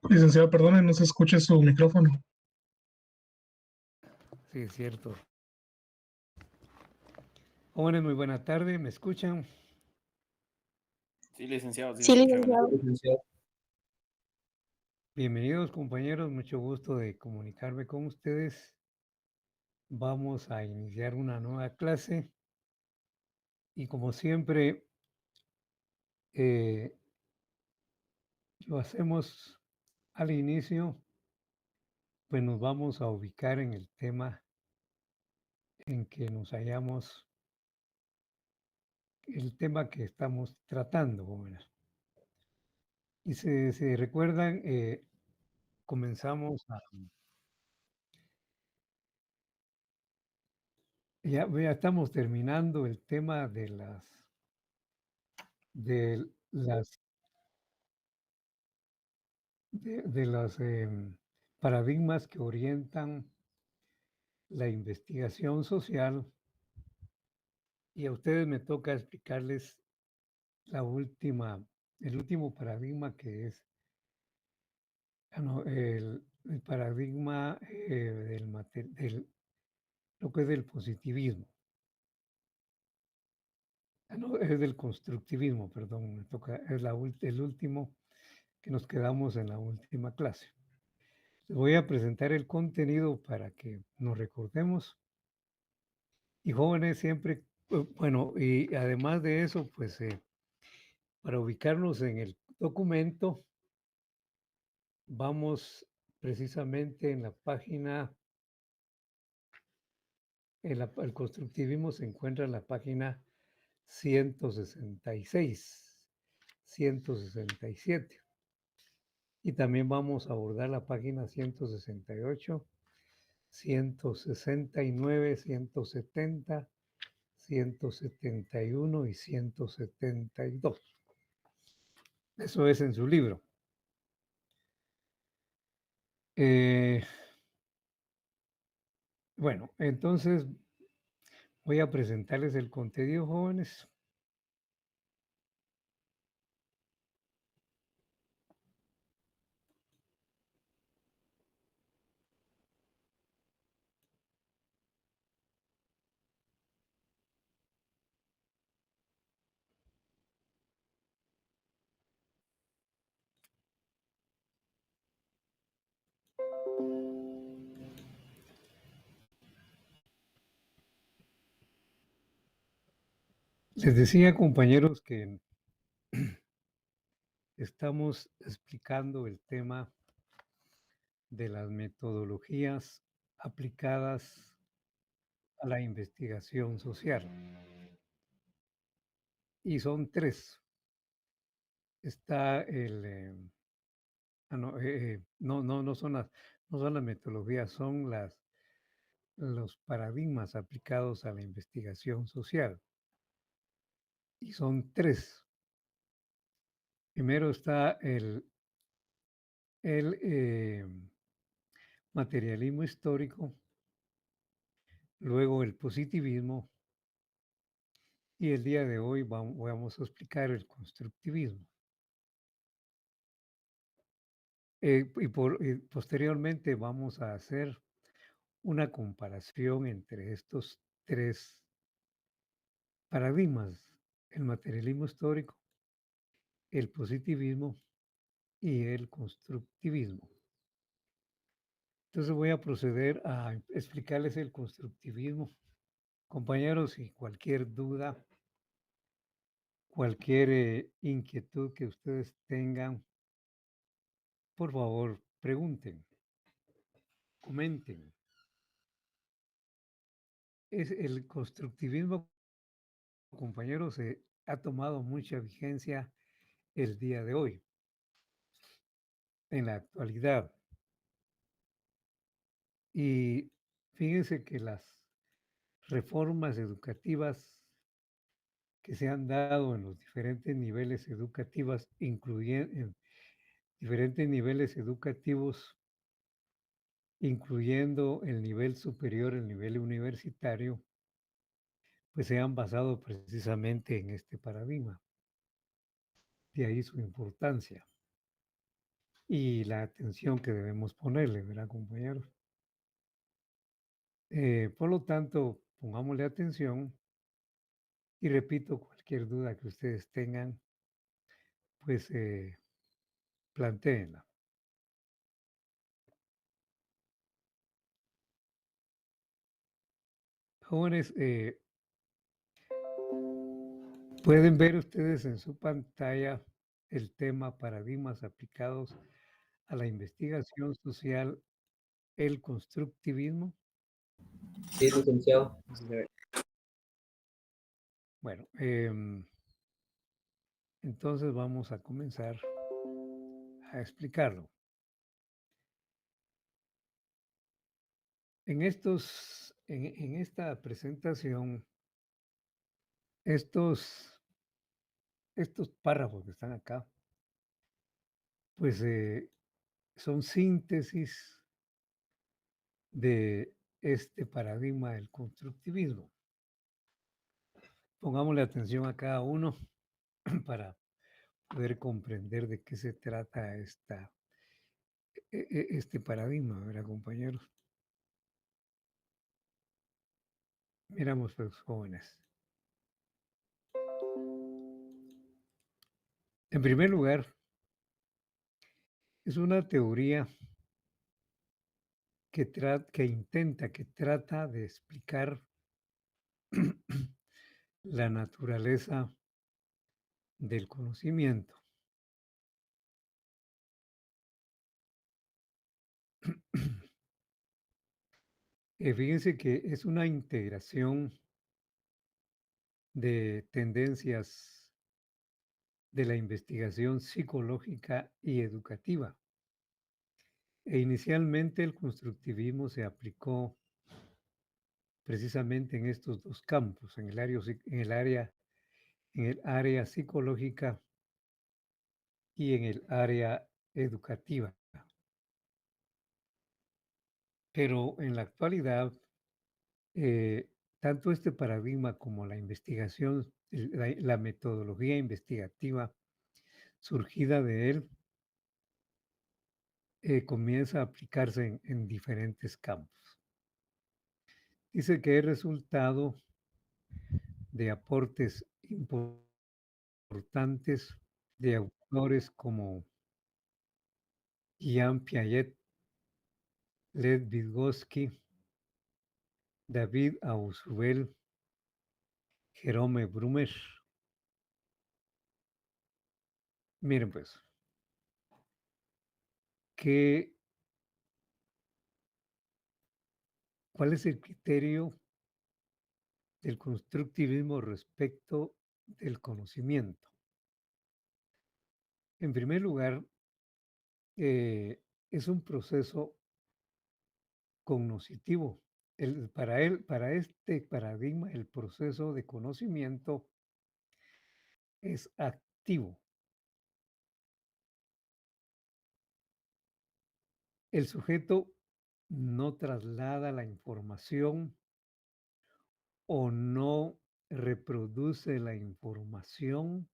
Licenciado, perdone, no se escucha su micrófono. Sí, es cierto. Jóvenes, muy buena tarde, ¿me escuchan? Sí, licenciado, sí se Sí, escucha. Buenas licenciado. tardes. Bienvenidos compañeros, mucho gusto de comunicarme con ustedes. Vamos a iniciar una nueva clase y como siempre eh, lo hacemos al inicio, pues nos vamos a ubicar en el tema en que nos hallamos, el tema que estamos tratando, jóvenes. Y se recuerdan, comenzamos a... Ya estamos terminando el tema de las de los paradigmas que orientan la investigación social y a ustedes me toca explicarles el último paradigma que es el paradigma lo que es del positivismo. No, es del constructivismo, perdón, me toca, es el último que nos quedamos en la última clase. Les voy a presentar el contenido para que nos recordemos. Y jóvenes siempre, bueno, y además de eso, pues para ubicarnos en el documento, vamos precisamente en la página, el constructivismo se encuentra en la página 166, 167. Y también vamos a abordar la página 168, 169, 170, 171 y 172. Eso es en su libro. Eh, bueno, entonces voy a presentarles el contenido, jóvenes. Les decía, compañeros, que estamos explicando el tema de las metodologías aplicadas a la investigación social. Y son tres. Está no son no son las metodologías, son los paradigmas aplicados a la investigación social. Y son tres. Primero está el materialismo histórico, luego el positivismo y el día de hoy vamos a explicar el constructivismo. Y posteriormente vamos a hacer una comparación entre estos tres paradigmas, el materialismo histórico, el positivismo y el constructivismo. Entonces voy a proceder a explicarles el constructivismo. Compañeros, y cualquier duda, cualquier inquietud que ustedes tengan, por favor, pregunten, comenten. Es el constructivismo, compañeros, ha tomado mucha vigencia el día de hoy, en la actualidad. Y fíjense que las reformas educativas que se han dado en los diferentes niveles educativos, incluyendo diferentes niveles educativos, incluyendo el nivel superior, el nivel universitario, pues se han basado precisamente en este paradigma. De ahí su importancia. y la atención que debemos ponerle, ¿verdad, compañeros? Por lo tanto, pongámosle atención y repito, cualquier duda que ustedes tengan, pues plantéenla. Jóvenes, pueden ver ustedes en su pantalla el tema paradigmas aplicados a la investigación social, el constructivismo. Sí, licenciado. Sí, se ve. Bueno, entonces vamos a comenzar a explicarlo. En esta presentación, estos, estos párrafos que están acá, pues son síntesis de este paradigma del constructivismo. Pongámosle atención a cada uno para poder comprender de qué se trata este paradigma, ¿verdad, compañeros? Miramos, pues, jóvenes. En primer lugar, es una teoría que trata de explicar la naturaleza del conocimiento. Fíjense que es una integración de tendencias de la investigación psicológica y educativa. Inicialmente el constructivismo se aplicó precisamente en estos dos campos, en el área psicológica y en el área educativa. Pero en la actualidad, tanto este paradigma como la investigación, la metodología investigativa surgida de él, comienza a aplicarse en diferentes campos. Dice que es resultado de aportes importantes de autores como Jean Piaget, Lev Vygotsky, David Ausubel, Jerome Brumer. Miren pues, ¿qué, ¿cuál es el criterio del constructivismo respecto del conocimiento? En primer lugar, es un proceso cognoscitivo. Para este paradigma, el proceso de conocimiento es activo. El sujeto no traslada la información o no reproduce la información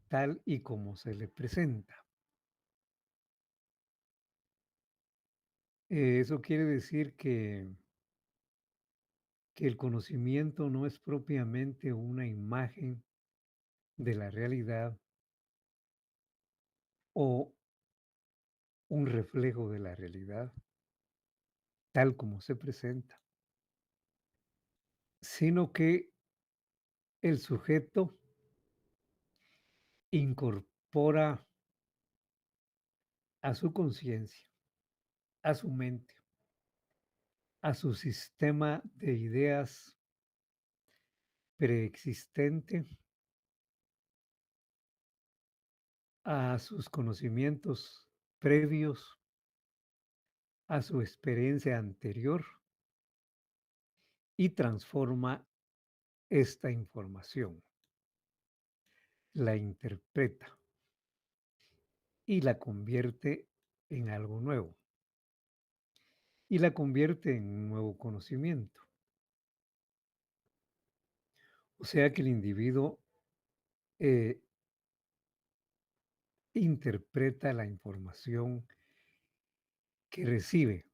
tal y como se le presenta. Eso quiere decir que el conocimiento no es propiamente una imagen de la realidad o un reflejo de la realidad tal como se presenta, sino que el sujeto incorpora a su conciencia, a su mente, a su sistema de ideas preexistente, a sus conocimientos previos, a su experiencia anterior y transforma esta información, la interpreta y la convierte en algo nuevo y la convierte en un nuevo conocimiento. O sea que el individuo eh, interpreta la información que recibe.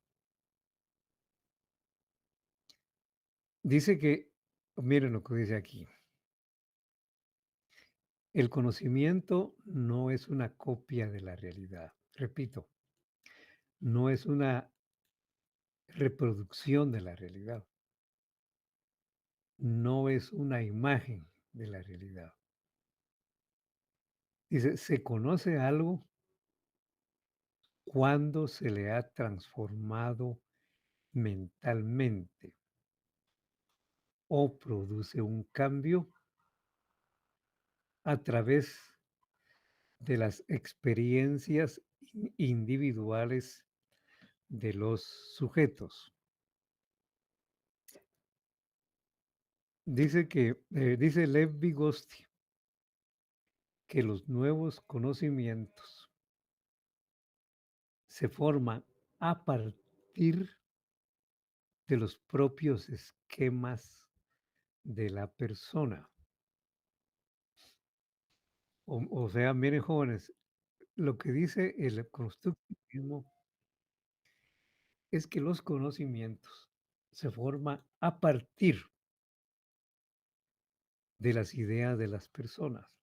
Dice que, miren lo que dice aquí, el conocimiento no es una copia de la realidad. Repito, no es una reproducción de la realidad, no es una imagen de la realidad. Dice, se conoce algo cuando se le ha transformado mentalmente o produce un cambio a través de las experiencias individuales de los sujetos. Dice Lev Vygotsky que los nuevos conocimientos se forman a partir de los propios esquemas de la persona. O sea, miren jóvenes, lo que dice el constructivismo es que los conocimientos se forman a partir de las ideas de las personas,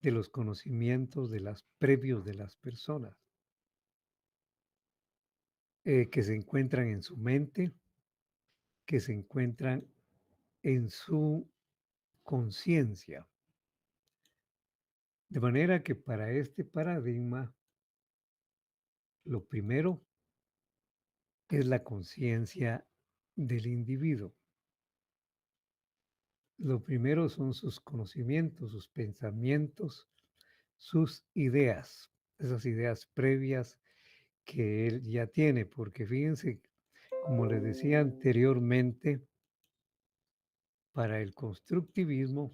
de los conocimientos de las previos de las personas, que se encuentran en su mente, que se encuentran en su conciencia. De manera que para este paradigma, lo primero es la conciencia del individuo. Lo primero son sus conocimientos, sus pensamientos, sus ideas, esas ideas previas que él ya tiene, porque fíjense, como les decía anteriormente, para el constructivismo,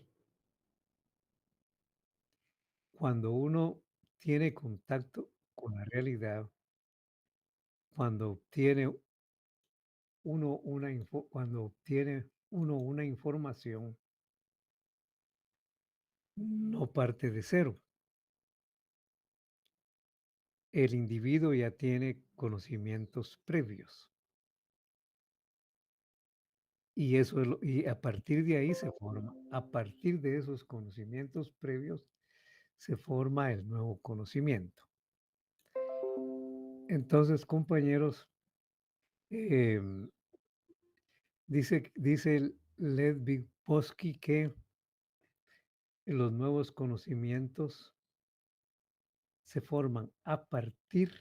cuando uno tiene contacto con la realidad, cuando obtiene cuando obtiene uno una información, no parte de cero. El individuo ya tiene conocimientos previos. Y a partir de ahí se forma, a partir de esos conocimientos previos, se forma el nuevo conocimiento. Entonces, compañeros, em, dice el Lev Vygotsky que los nuevos conocimientos se forman a partir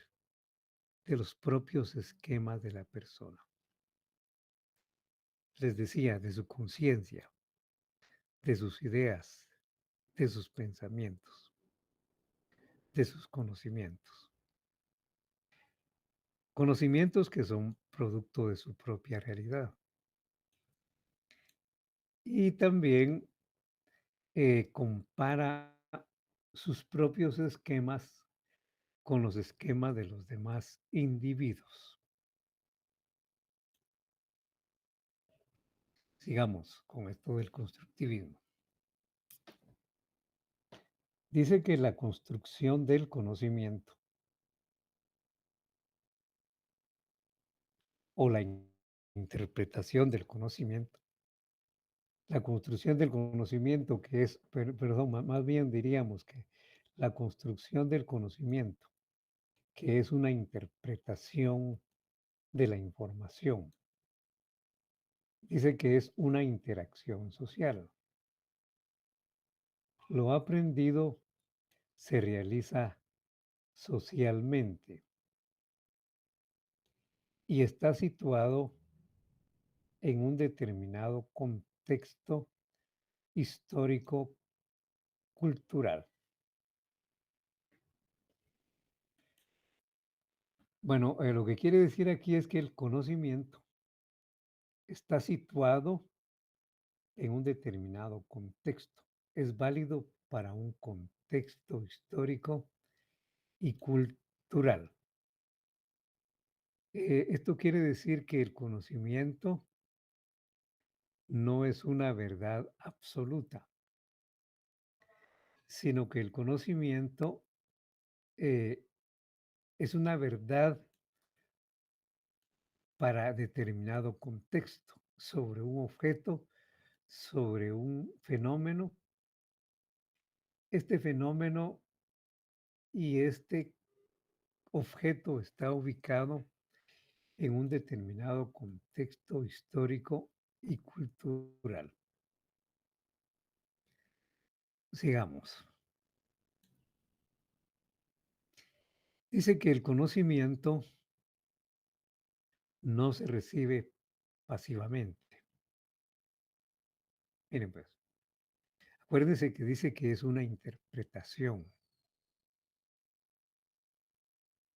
de los propios esquemas de la persona. Les decía, de su conciencia, de sus ideas, de sus pensamientos, de sus conocimientos. Conocimientos que son producto de su propia realidad. Y también compara sus propios esquemas con los esquemas de los demás individuos. Sigamos con esto del constructivismo. Dice que la construcción del conocimiento o la interpretación del conocimiento, la construcción del conocimiento que es, perdón, más bien diríamos que la construcción del conocimiento, que es una interpretación de la información. Dice que es una interacción social. Lo aprendido se realiza socialmente y está situado en un determinado contexto histórico cultural. Bueno, lo que quiere decir aquí es que el conocimiento está situado en un determinado contexto. Es válido para un contexto histórico y cultural. Esto quiere decir que el conocimiento no es una verdad absoluta. sino que el conocimiento eh, es una verdad para determinado contexto, sobre un objeto, sobre un fenómeno. Este fenómeno y este objeto está ubicado en un determinado contexto histórico y cultural. Sigamos. Dice que el conocimiento no se recibe pasivamente. Miren pues, acuérdense que dice que es una interpretación.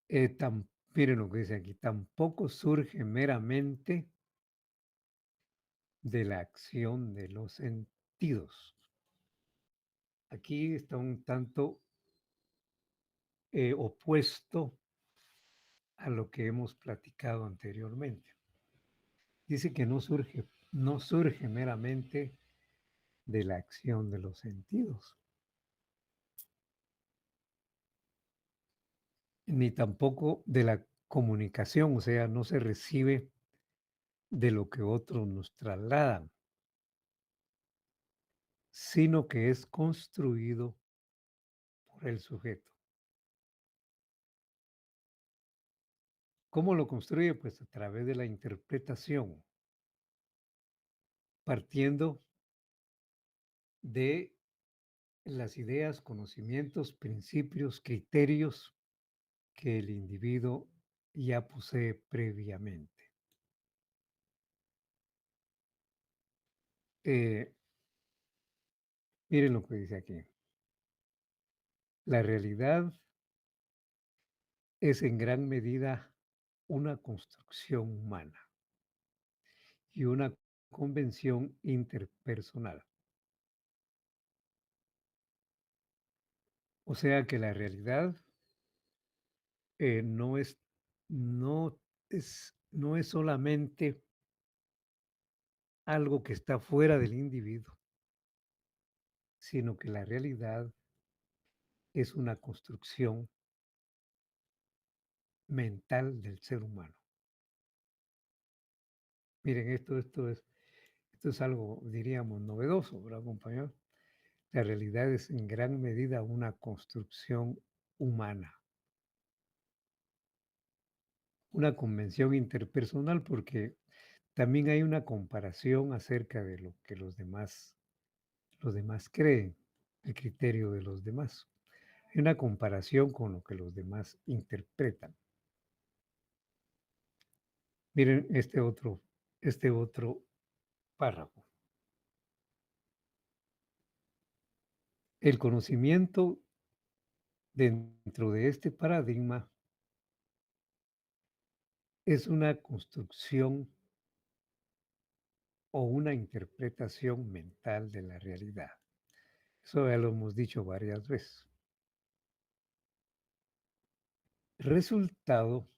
Miren lo que dice aquí, tampoco surge meramente de la acción de los sentidos. Aquí está un tanto opuesto a lo que hemos platicado anteriormente. Dice que no surge meramente de la acción de los sentidos, ni tampoco de la comunicación, o sea, no se recibe de lo que otros nos trasladan, sino que es construido por el sujeto. ¿Cómo lo construye? Pues a través de la interpretación, partiendo de las ideas, conocimientos, principios, criterios que el individuo ya posee previamente. Eh, Miren lo que dice aquí. La realidad es en gran medida una construcción humana y una convención interpersonal. O sea que la realidad no es, no es solamente algo que está fuera del individuo, sino que la realidad es una construcción mental del ser humano. Miren, esto es algo, diríamos, novedoso, ¿verdad, compañero? La realidad es en gran medida una construcción humana, una convención interpersonal, porque también hay una comparación acerca de lo que los demás creen, el criterio de los demás. Hay una comparación con lo que los demás interpretan. Miren este otro párrafo. El conocimiento dentro de este paradigma es una construcción o una interpretación mental de la realidad. Eso ya lo hemos dicho varias veces. Resultado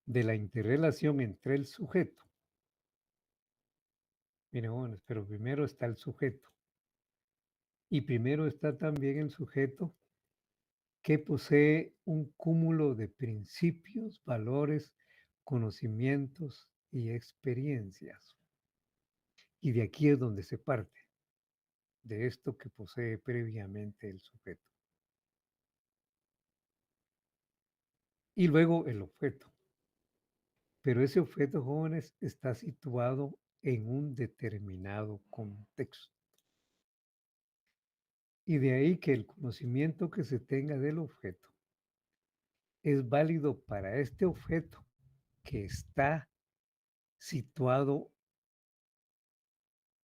de la interrelación entre el sujeto. Miren, jóvenes, pero primero está el sujeto. Y primero está también el sujeto que posee un cúmulo de principios, valores, conocimientos y experiencias. Y de aquí es donde se parte, de esto que posee previamente el sujeto. Y luego el objeto. Pero ese objeto, jóvenes, está situado en un determinado contexto. Y de ahí que el conocimiento que se tenga del objeto es válido para este objeto que está situado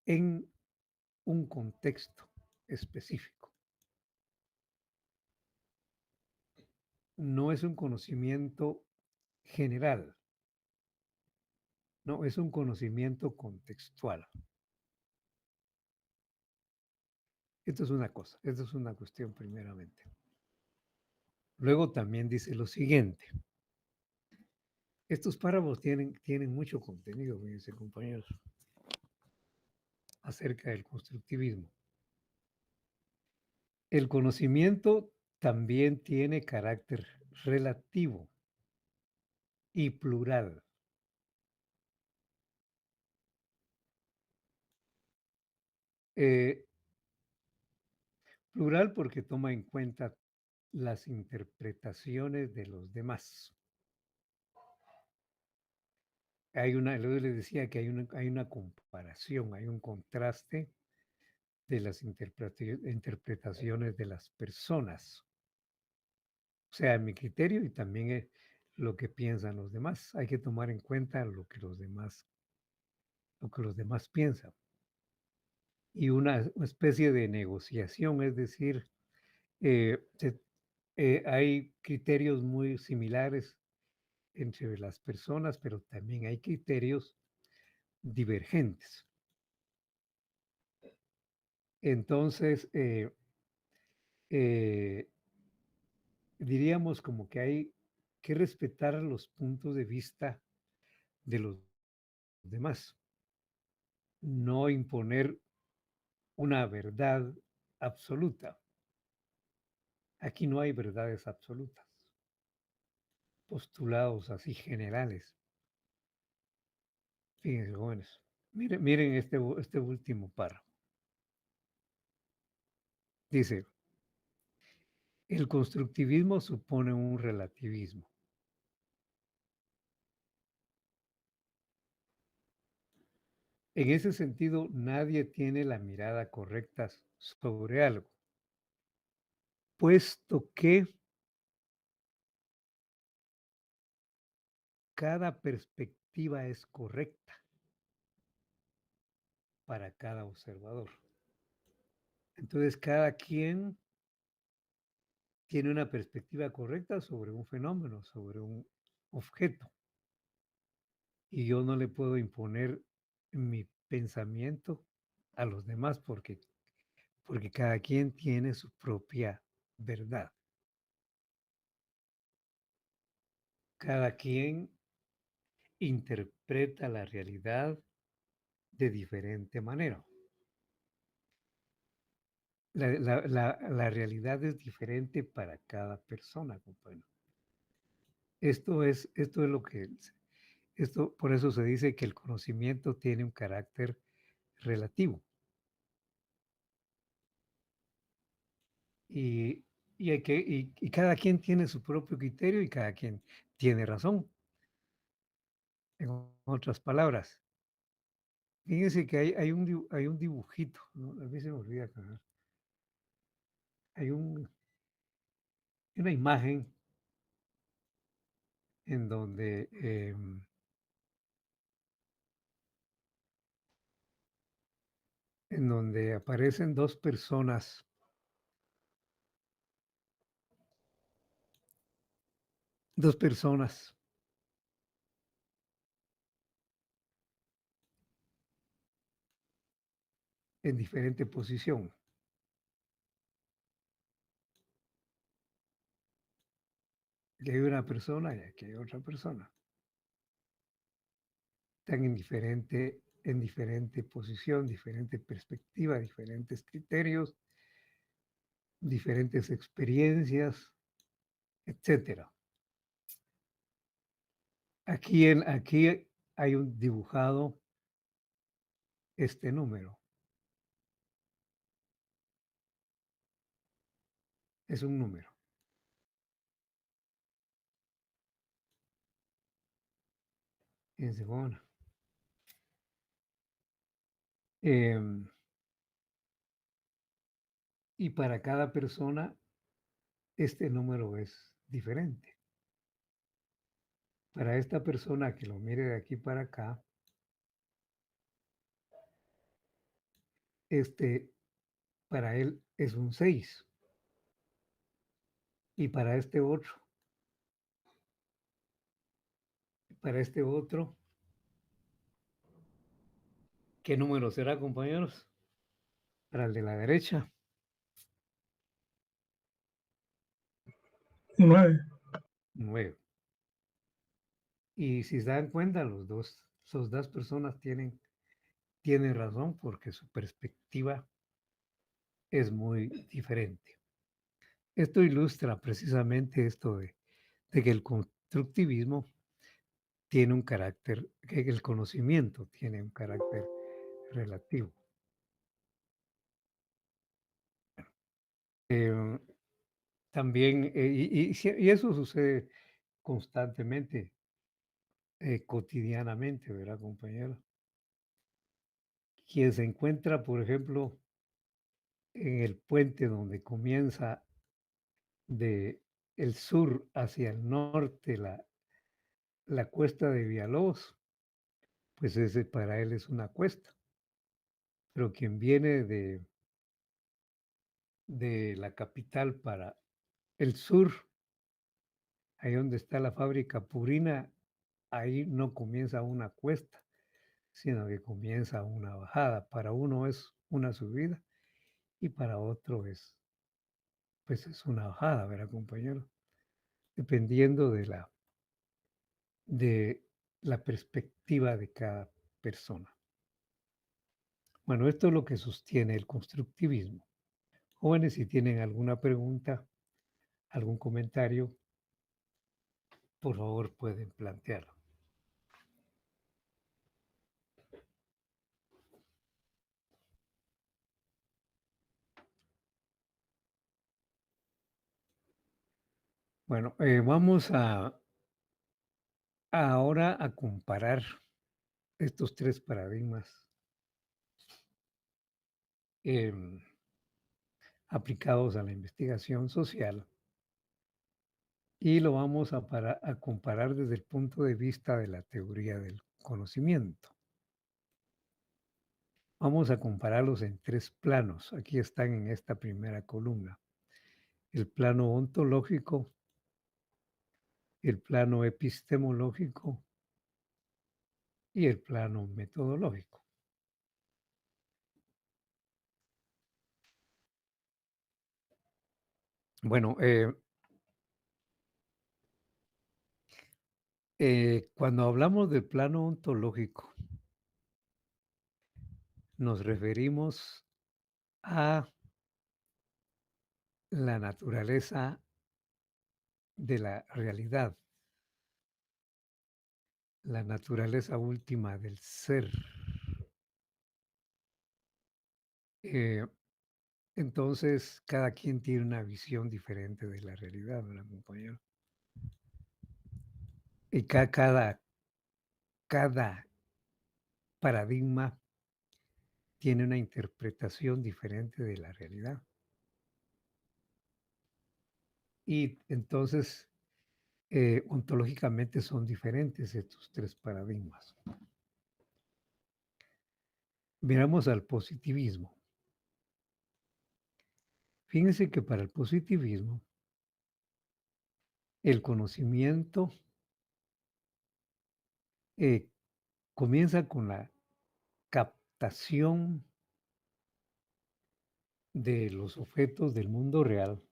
en un contexto específico. No es un conocimiento general, no, es un conocimiento contextual. Esto es una cosa, esto es una cuestión primeramente. Luego también dice lo siguiente. Estos párrafos tienen mucho contenido, fíjense, compañeros, acerca del constructivismo. El conocimiento también tiene carácter relativo y plural. Eh, Plural porque toma en cuenta las interpretaciones de los demás. Luego les decía que hay una comparación, hay un contraste de las interpretaciones de las personas. O sea, mi criterio y también lo que piensan los demás. Hay que tomar en cuenta lo que los demás piensan. Y una especie de negociación, es decir, hay criterios muy similares entre las personas, pero también hay criterios divergentes. Entonces, eh, diríamos como que hay que respetar los puntos de vista de los demás, no imponer una verdad absoluta. Aquí no hay verdades absolutas, postulados así generales. Fíjense, jóvenes. Miren este último párrafo. Dice, el constructivismo supone un relativismo. En ese sentido, nadie tiene la mirada correcta sobre algo, puesto que cada perspectiva es correcta para cada observador. Entonces, cada quien tiene una perspectiva correcta sobre un fenómeno, sobre un objeto. Y yo no le puedo imponer mi pensamiento a los demás porque cada quien tiene su propia verdad. Cada quien interpreta la realidad de diferente manera. La realidad es diferente para cada persona, compañero. Por eso se dice que el conocimiento tiene un carácter relativo y, y cada quien tiene su propio criterio y cada quien tiene razón. En otras palabras, fíjense que hay un dibujito, ¿no? A mí se me olvida acá. Hay una imagen en donde aparecen dos personas en diferente posición. Aquí hay una persona y aquí hay otra persona. Están en diferente posición, diferente perspectiva, diferentes criterios, diferentes experiencias, etcétera. Aquí hay un dibujado este número. Es un número. Fíjense, bueno. Y para cada persona, este número es diferente. Para esta persona que lo mire de aquí para acá, para él es un 6. Y para este otro, ¿qué número será, compañeros? Para el de la derecha, Un 9. 9. Y si se dan cuenta, esas dos personas tienen razón porque su perspectiva es muy diferente. Esto ilustra precisamente esto de que el constructivismo tiene un carácter, que el conocimiento tiene un carácter relativo. Eh, También, y eso sucede constantemente, cotidianamente, ¿verdad, compañero? Quien se encuentra, por ejemplo, en el puente donde comienza de el sur hacia el norte la cuesta de Villalobos, pues ese para él es una cuesta. Pero quien viene de la capital para el sur, ahí donde está la fábrica Purina, ahí no comienza una cuesta, sino que comienza una bajada. Para uno es una subida y para otro pues es una bajada, ¿verdad, compañero? Dependiendo de la perspectiva de cada persona. Bueno, esto es lo que sostiene el constructivismo. Jóvenes, si tienen alguna pregunta, algún comentario, por favor pueden plantearlo. Bueno, vamos ahora a comparar estos tres paradigmas em, aplicados a la investigación social y lo vamos a comparar desde el punto de vista de la teoría del conocimiento. Vamos a compararlos en tres planos. Aquí están en esta primera columna. El plano ontológico, el plano epistemológico y el plano metodológico. Bueno, cuando hablamos del plano ontológico, nos referimos a la naturaleza de la realidad, la naturaleza última del ser. Eh, entonces, cada quien tiene una visión diferente de la realidad, ¿verdad, compañero? Y cada paradigma tiene una interpretación diferente de la realidad. Y entonces, ontológicamente son diferentes estos tres paradigmas. Miramos al positivismo. Fíjense que para el positivismo, el conocimiento eh, comienza con la captación de los objetos del mundo real,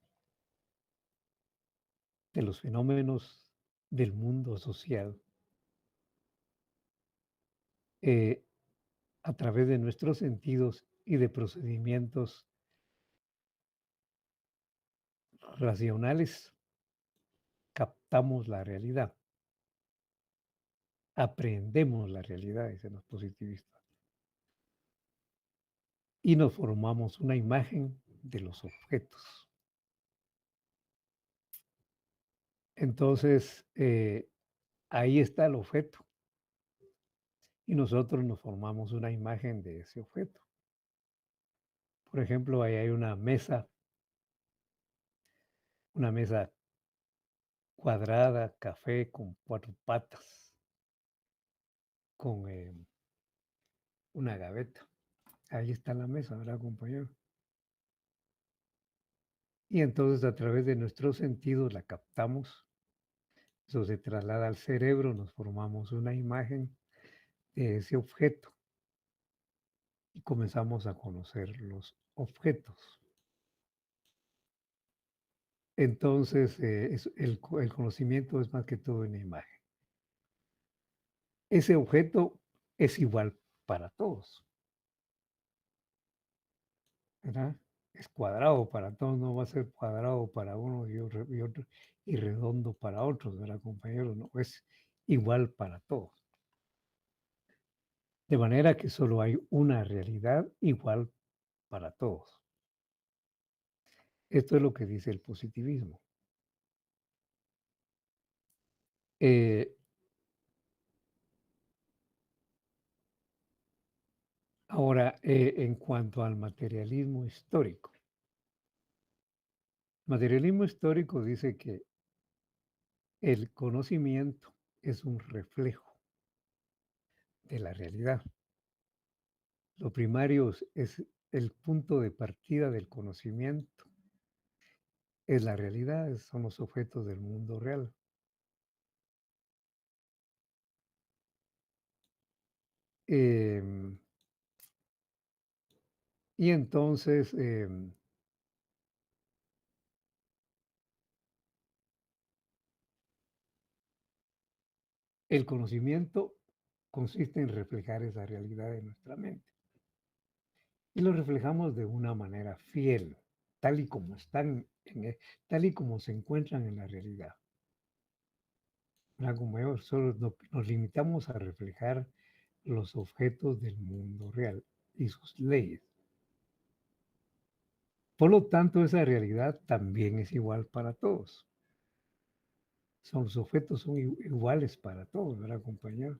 de los fenómenos del mundo social, eh, a través de nuestros sentidos y de procedimientos racionales, captamos la realidad, aprendemos la realidad, dicen los positivistas, y nos formamos una imagen de los objetos. Entonces, ahí está el objeto y nosotros nos formamos una imagen de ese objeto. Por ejemplo, ahí hay una mesa cuadrada, café, con cuatro patas, con una gaveta. Ahí está la mesa, ¿verdad, compañero? Y entonces a través de nuestros sentidos la captamos, eso se traslada al cerebro, nos formamos una imagen de ese objeto y comenzamos a conocer los objetos. Entonces, el conocimiento es más que todo una imagen. Ese objeto es igual para todos, ¿verdad? es cuadrado para todos, no va a ser cuadrado para uno y otro y redondo para otros, ¿verdad, compañeros? No, es igual para todos. De manera que solo hay una realidad igual para todos. Esto es lo que dice el positivismo. Eh, Ahora, en cuanto al materialismo histórico. Materialismo histórico dice que el conocimiento es un reflejo de la realidad. Lo primario es el punto de partida del conocimiento, es la realidad, son los objetos del mundo real. Em, y entonces, el conocimiento consiste en reflejar esa realidad en nuestra mente. Y lo reflejamos de una manera fiel, tal y como están, tal y como se encuentran en la realidad. Como yo, solo nos limitamos a reflejar los objetos del mundo real y sus leyes. Por lo tanto, esa realidad también es igual para todos. Los objetos son iguales para todos, ¿verdad, compañero?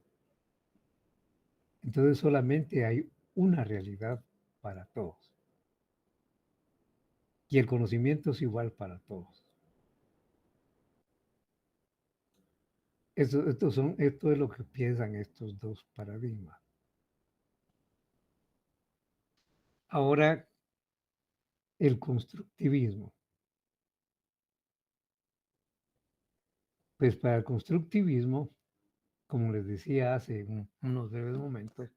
Entonces solamente hay una realidad para todos. Y el conocimiento es igual para todos. Esto es lo que piensan estos dos paradigmas. Ahora, el constructivismo. Pues para el constructivismo, como les decía hace unos breves momentos,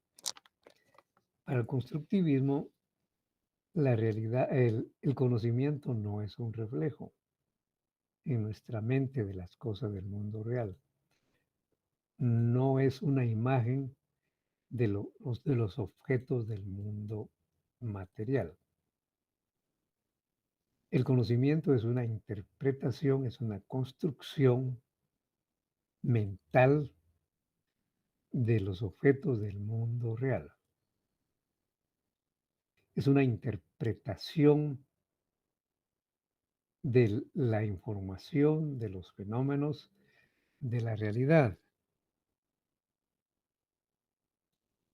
para el constructivismo, la realidad, el conocimiento no es un reflejo en nuestra mente de las cosas del mundo real. No es una imagen de los objetos del mundo material. El conocimiento es una interpretación, es una construcción mental de los objetos del mundo real. Es una interpretación de la información, de los fenómenos, de la realidad.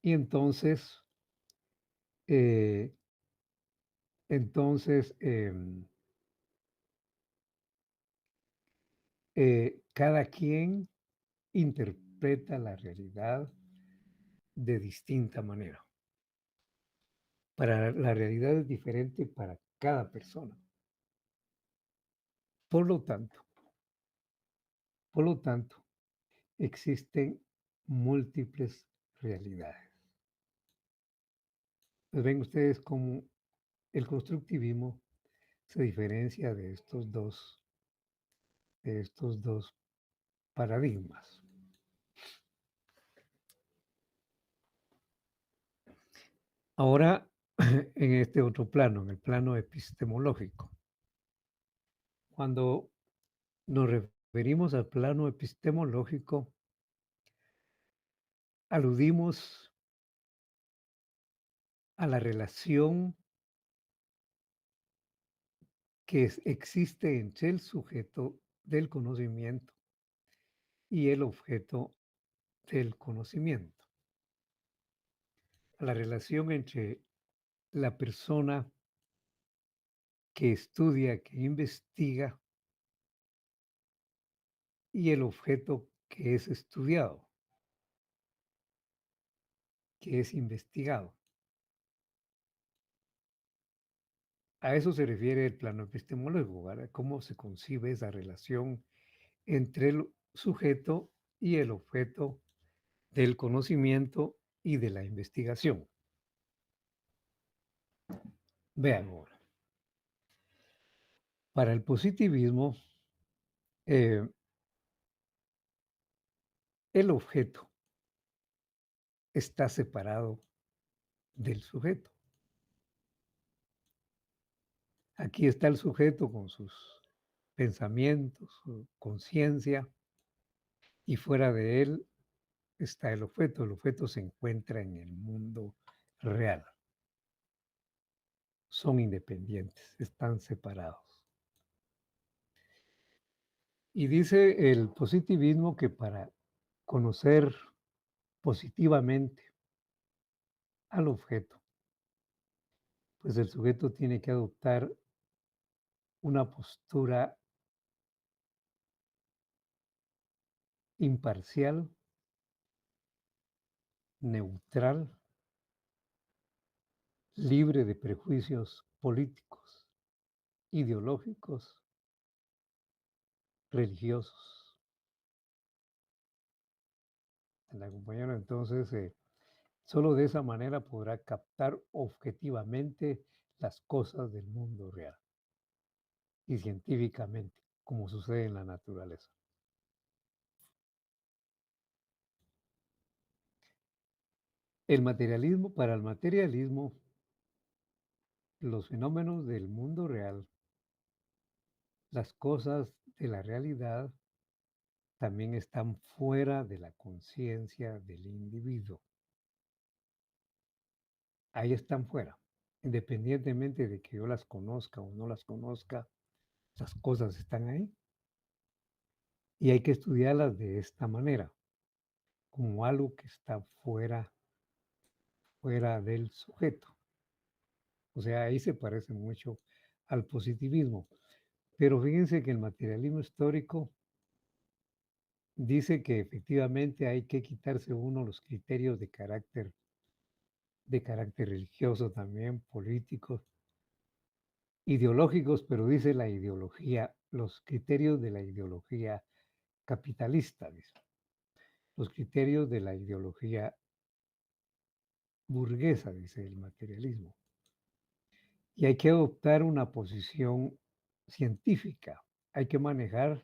Y entonces, eh, entonces cada quien interpreta la realidad de distinta manera. La realidad es diferente para cada persona. Por lo tanto, por lo tanto, existen múltiples realidades. Pues ven ustedes cómo el constructivismo se diferencia de estos dos paradigmas. Ahora, en este otro plano, en el plano epistemológico, cuando nos referimos al plano epistemológico, aludimos a la relación que existe entre el sujeto del conocimiento y el objeto del conocimiento. A la relación entre la persona que estudia, que investiga, y el objeto que es estudiado, que es investigado. A eso se refiere el plano epistemológico, ¿verdad? Cómo se concibe esa relación entre el sujeto y el objeto del conocimiento y de la investigación. Vean ahora, para el positivismo, eh, el objeto está separado del sujeto. Aquí está el sujeto con sus pensamientos, su conciencia, y fuera de él está el objeto. El objeto se encuentra en el mundo real. Son independientes, están separados. Y dice el positivismo que para conocer positivamente al objeto, pues el sujeto tiene que adoptar una postura imparcial, neutral, libre de prejuicios políticos, ideológicos, religiosos. La compañera, entonces, solo de esa manera podrá captar objetivamente las cosas del mundo real y científicamente, como sucede en la naturaleza. Para el materialismo, los fenómenos del mundo real, las cosas de la realidad, también están fuera de la conciencia del individuo. Ahí están fuera. Independientemente de que yo las conozca o no las conozca, las cosas están ahí. Y hay que estudiarlas de esta manera, como algo que está fuera del sujeto. O sea, ahí se parece mucho al positivismo. Pero fíjense que el materialismo histórico dice que efectivamente hay que quitarse uno los criterios de carácter religioso también, políticos, ideológicos, pero dice la ideología, los criterios de la ideología capitalista, dice, los criterios de la ideología burguesa, dice el materialismo. Y hay que adoptar una posición científica, hay que manejar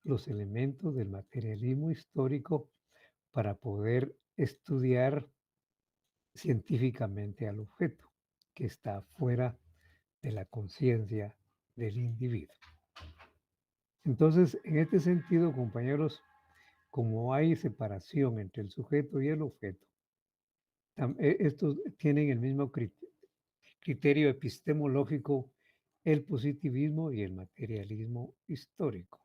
los elementos del materialismo histórico para poder estudiar científicamente al objeto que está fuera de la conciencia del individuo. Entonces, en este sentido, compañeros, como hay separación entre el sujeto y el objeto, estos tienen el mismo criterio epistemológico, el positivismo y el materialismo histórico.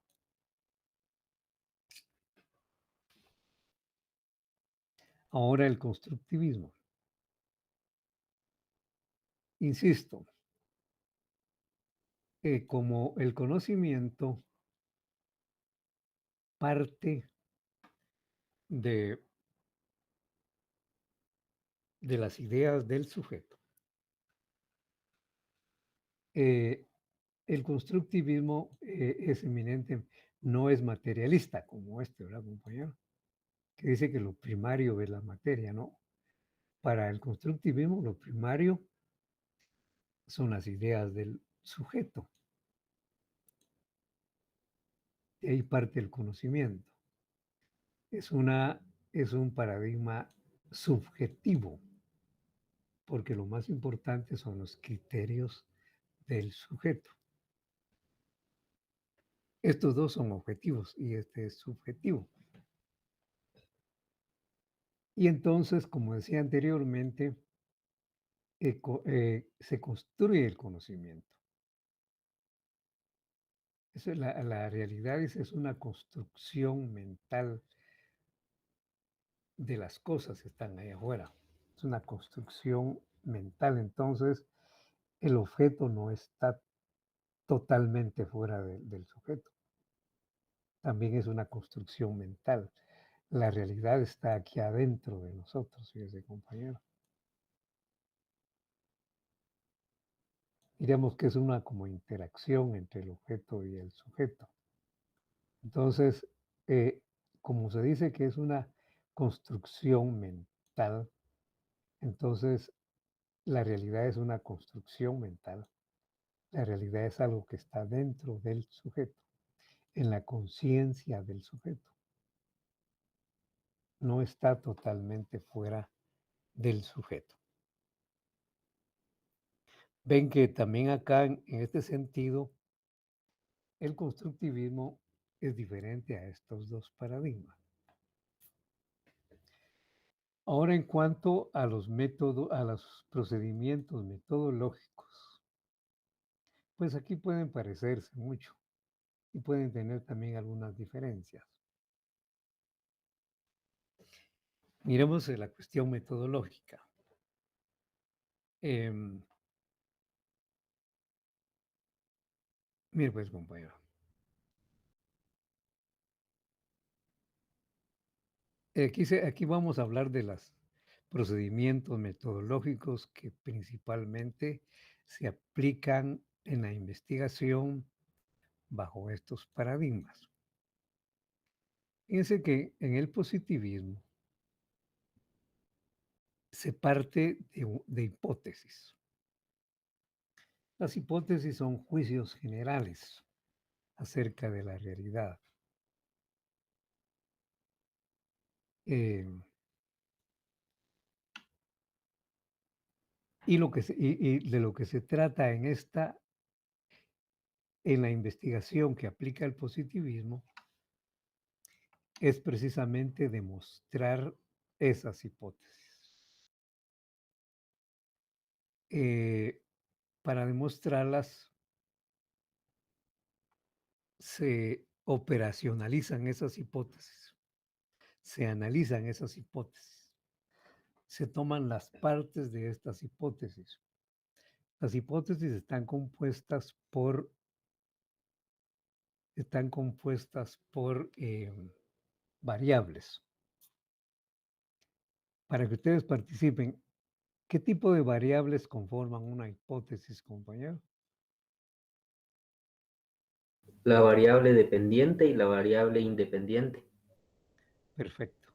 Ahora el constructivismo. Insisto, como el conocimiento parte de, de las ideas del sujeto, eh, el constructivismo es eminente, no es materialista como este, ¿verdad, compañero? Que dice que lo primario es la materia, ¿no? Para el constructivismo, lo primario son las ideas del sujeto. De ahí parte el conocimiento. Es, es un paradigma subjetivo, porque lo más importante son los criterios del sujeto. Estos dos son objetivos y este es subjetivo. Y entonces, como decía anteriormente, se construye el conocimiento. Eso es la realidad es una construcción mental de las cosas que están ahí afuera. Es una construcción mental. Entonces, el objeto no está totalmente fuera del sujeto. También es una construcción mental. La realidad está aquí adentro de nosotros, fíjese, compañero. Diríamos que es una como interacción entre el objeto y el sujeto. Entonces, eh, como se dice que es una construcción mental, entonces la realidad es una construcción mental. La realidad es algo que está dentro del sujeto, en la conciencia del sujeto. No está totalmente fuera del sujeto. ven que también acá en este sentido, el constructivismo es diferente a estos dos paradigmas. Ahora, en cuanto a los métodos, a los procedimientos metodológicos, pues aquí pueden parecerse mucho y pueden tener también algunas diferencias. Miremos la cuestión metodológica. Em, Mire, pues, compañero, aquí vamos a hablar de los procedimientos metodológicos que principalmente se aplican en la investigación bajo estos paradigmas. Fíjense que en el positivismo se parte de hipótesis. Las hipótesis son juicios generales acerca de la realidad. Eh, y de lo que se trata en la investigación que aplica el positivismo es precisamente demostrar esas hipótesis. Eh, para demostrarlas se operacionalizan esas hipótesis, se analizan esas hipótesis, se toman las partes de estas hipótesis. Las hipótesis están compuestas por variables. Para que ustedes participen, ¿qué tipo de variables conforman una hipótesis, compañero? La variable dependiente y la variable independiente. Perfecto.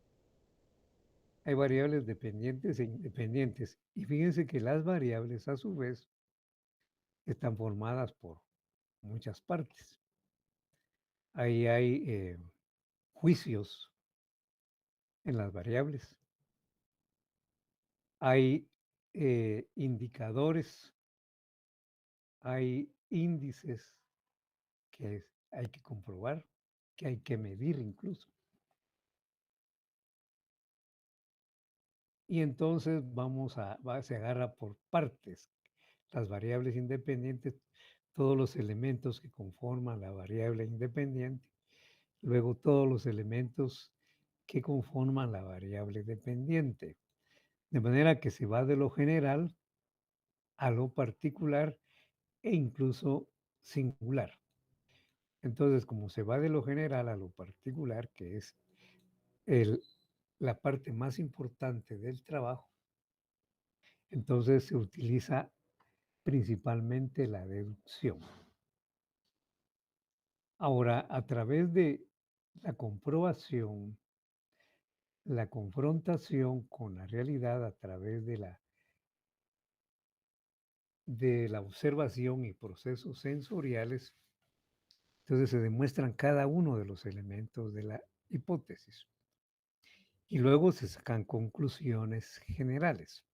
Hay variables dependientes e independientes. Y fíjense que las variables, a su vez, están formadas por muchas partes. Ahí hay juicios en las variables. Hay indicadores, hay índices que hay que comprobar, que hay que medir incluso. Y entonces se agarra por partes las variables independientes, todos los elementos que conforman la variable independiente, luego todos los elementos que conforman la variable dependiente. De manera que se va de lo general a lo particular e incluso singular. Entonces, como se va de lo general a lo particular, que es el, la parte más importante del trabajo, entonces se utiliza principalmente la deducción. Ahora, a través de la comprobación, la confrontación con la realidad a través de la observación y procesos sensoriales, entonces se demuestran cada uno de los elementos de la hipótesis y luego se sacan conclusiones generales.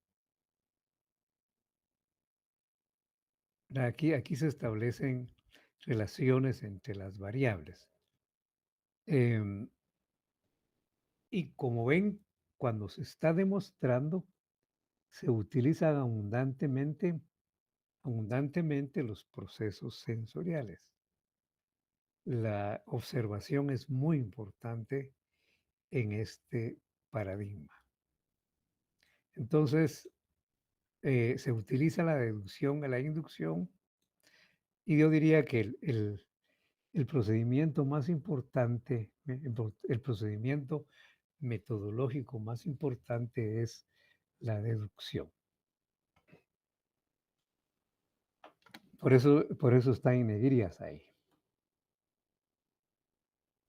Aquí se establecen relaciones entre las variables. Em, y como ven, cuando se está demostrando, se utilizan abundantemente los procesos sensoriales. La observación es muy importante en este paradigma. Entonces, se utiliza la deducción a la inducción y yo diría que el procedimiento más importante, el procedimiento metodológico más importante es la deducción. Por eso está en negrillas ahí.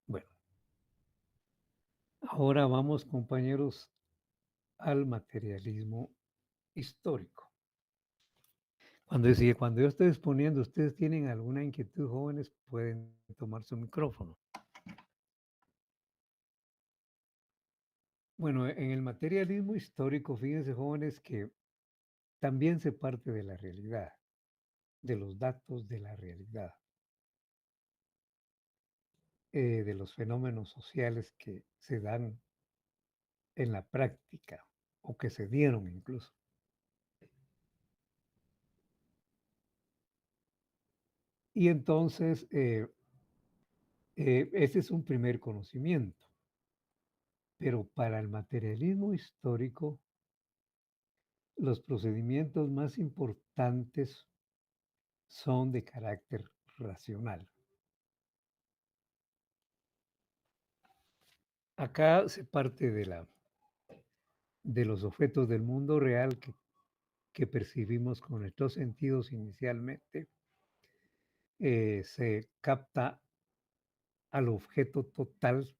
Bueno, ahora vamos, compañeros, al materialismo histórico. Cuando yo estoy exponiendo, ustedes tienen alguna inquietud, jóvenes, pueden tomar su micrófono. Bueno, en el materialismo histórico, fíjense, jóvenes, que también se parte de la realidad. de los datos de la realidad, de los fenómenos sociales que se dan en la práctica o que se dieron incluso. Y entonces, ese es un primer conocimiento, pero para el materialismo histórico, los procedimientos más importantes son de carácter racional. Acá se parte de los objetos del mundo real que percibimos con nuestros sentidos inicialmente, se capta al objeto total,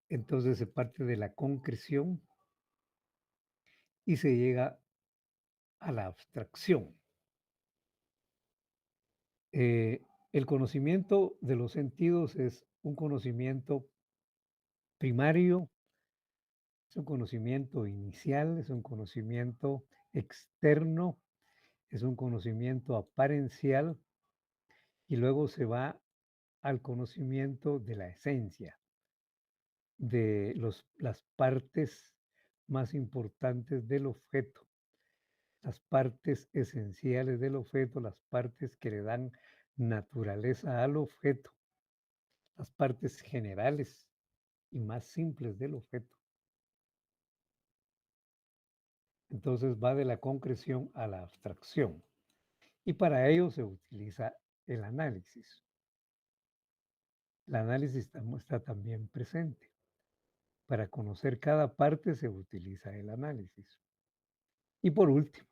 entonces se parte de la concreción y se llega a la abstracción. El conocimiento de los sentidos es un conocimiento primario, es un conocimiento inicial, es un conocimiento externo, es un conocimiento aparencial y luego se va al conocimiento de la esencia, de las partes más importantes del objeto, las partes esenciales del objeto, las partes que le dan naturaleza al objeto, las partes generales y más simples del objeto. Entonces va de la concreción a la abstracción y para ello se utiliza el análisis. El análisis está también presente. Para conocer cada parte se utiliza el análisis. Y por último,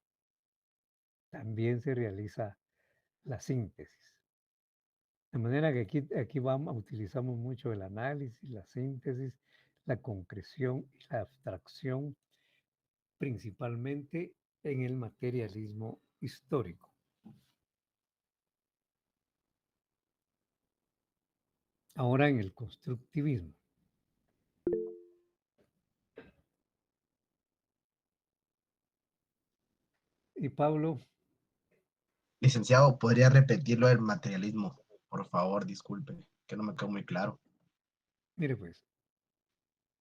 también se realiza la síntesis. De manera que aquí utilizamos mucho el análisis, la síntesis, la concreción y la abstracción, principalmente en el materialismo histórico. Ahora en el constructivismo. Y Pablo, Licenciado, ¿podría repetir lo del materialismo? Por favor, disculpe, que no me quedó muy claro. mire pues,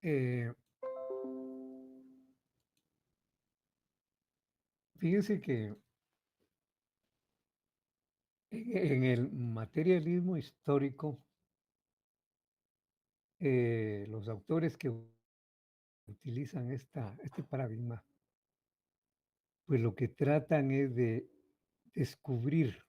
eh, fíjese que en el materialismo histórico, los autores que utilizan este paradigma, pues lo que tratan es de descubrir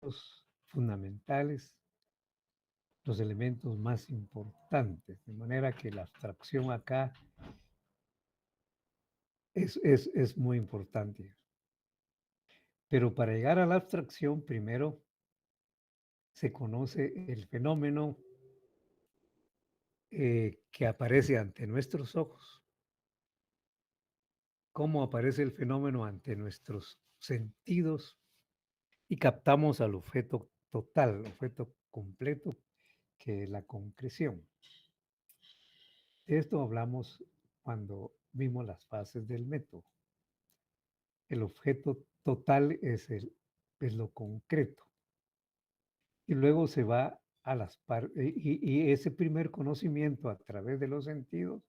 los fundamentales, los elementos más importantes, de manera que la abstracción acá es muy importante. Pero para llegar a la abstracción, primero se conoce el fenómeno que aparece ante nuestros ojos. Cómo aparece el fenómeno ante nuestros sentidos y captamos al objeto total, al objeto completo, que es la concreción. De esto hablamos cuando vimos las fases del método. El objeto total es lo concreto. Y luego se va a las partes, y ese primer conocimiento a través de los sentidos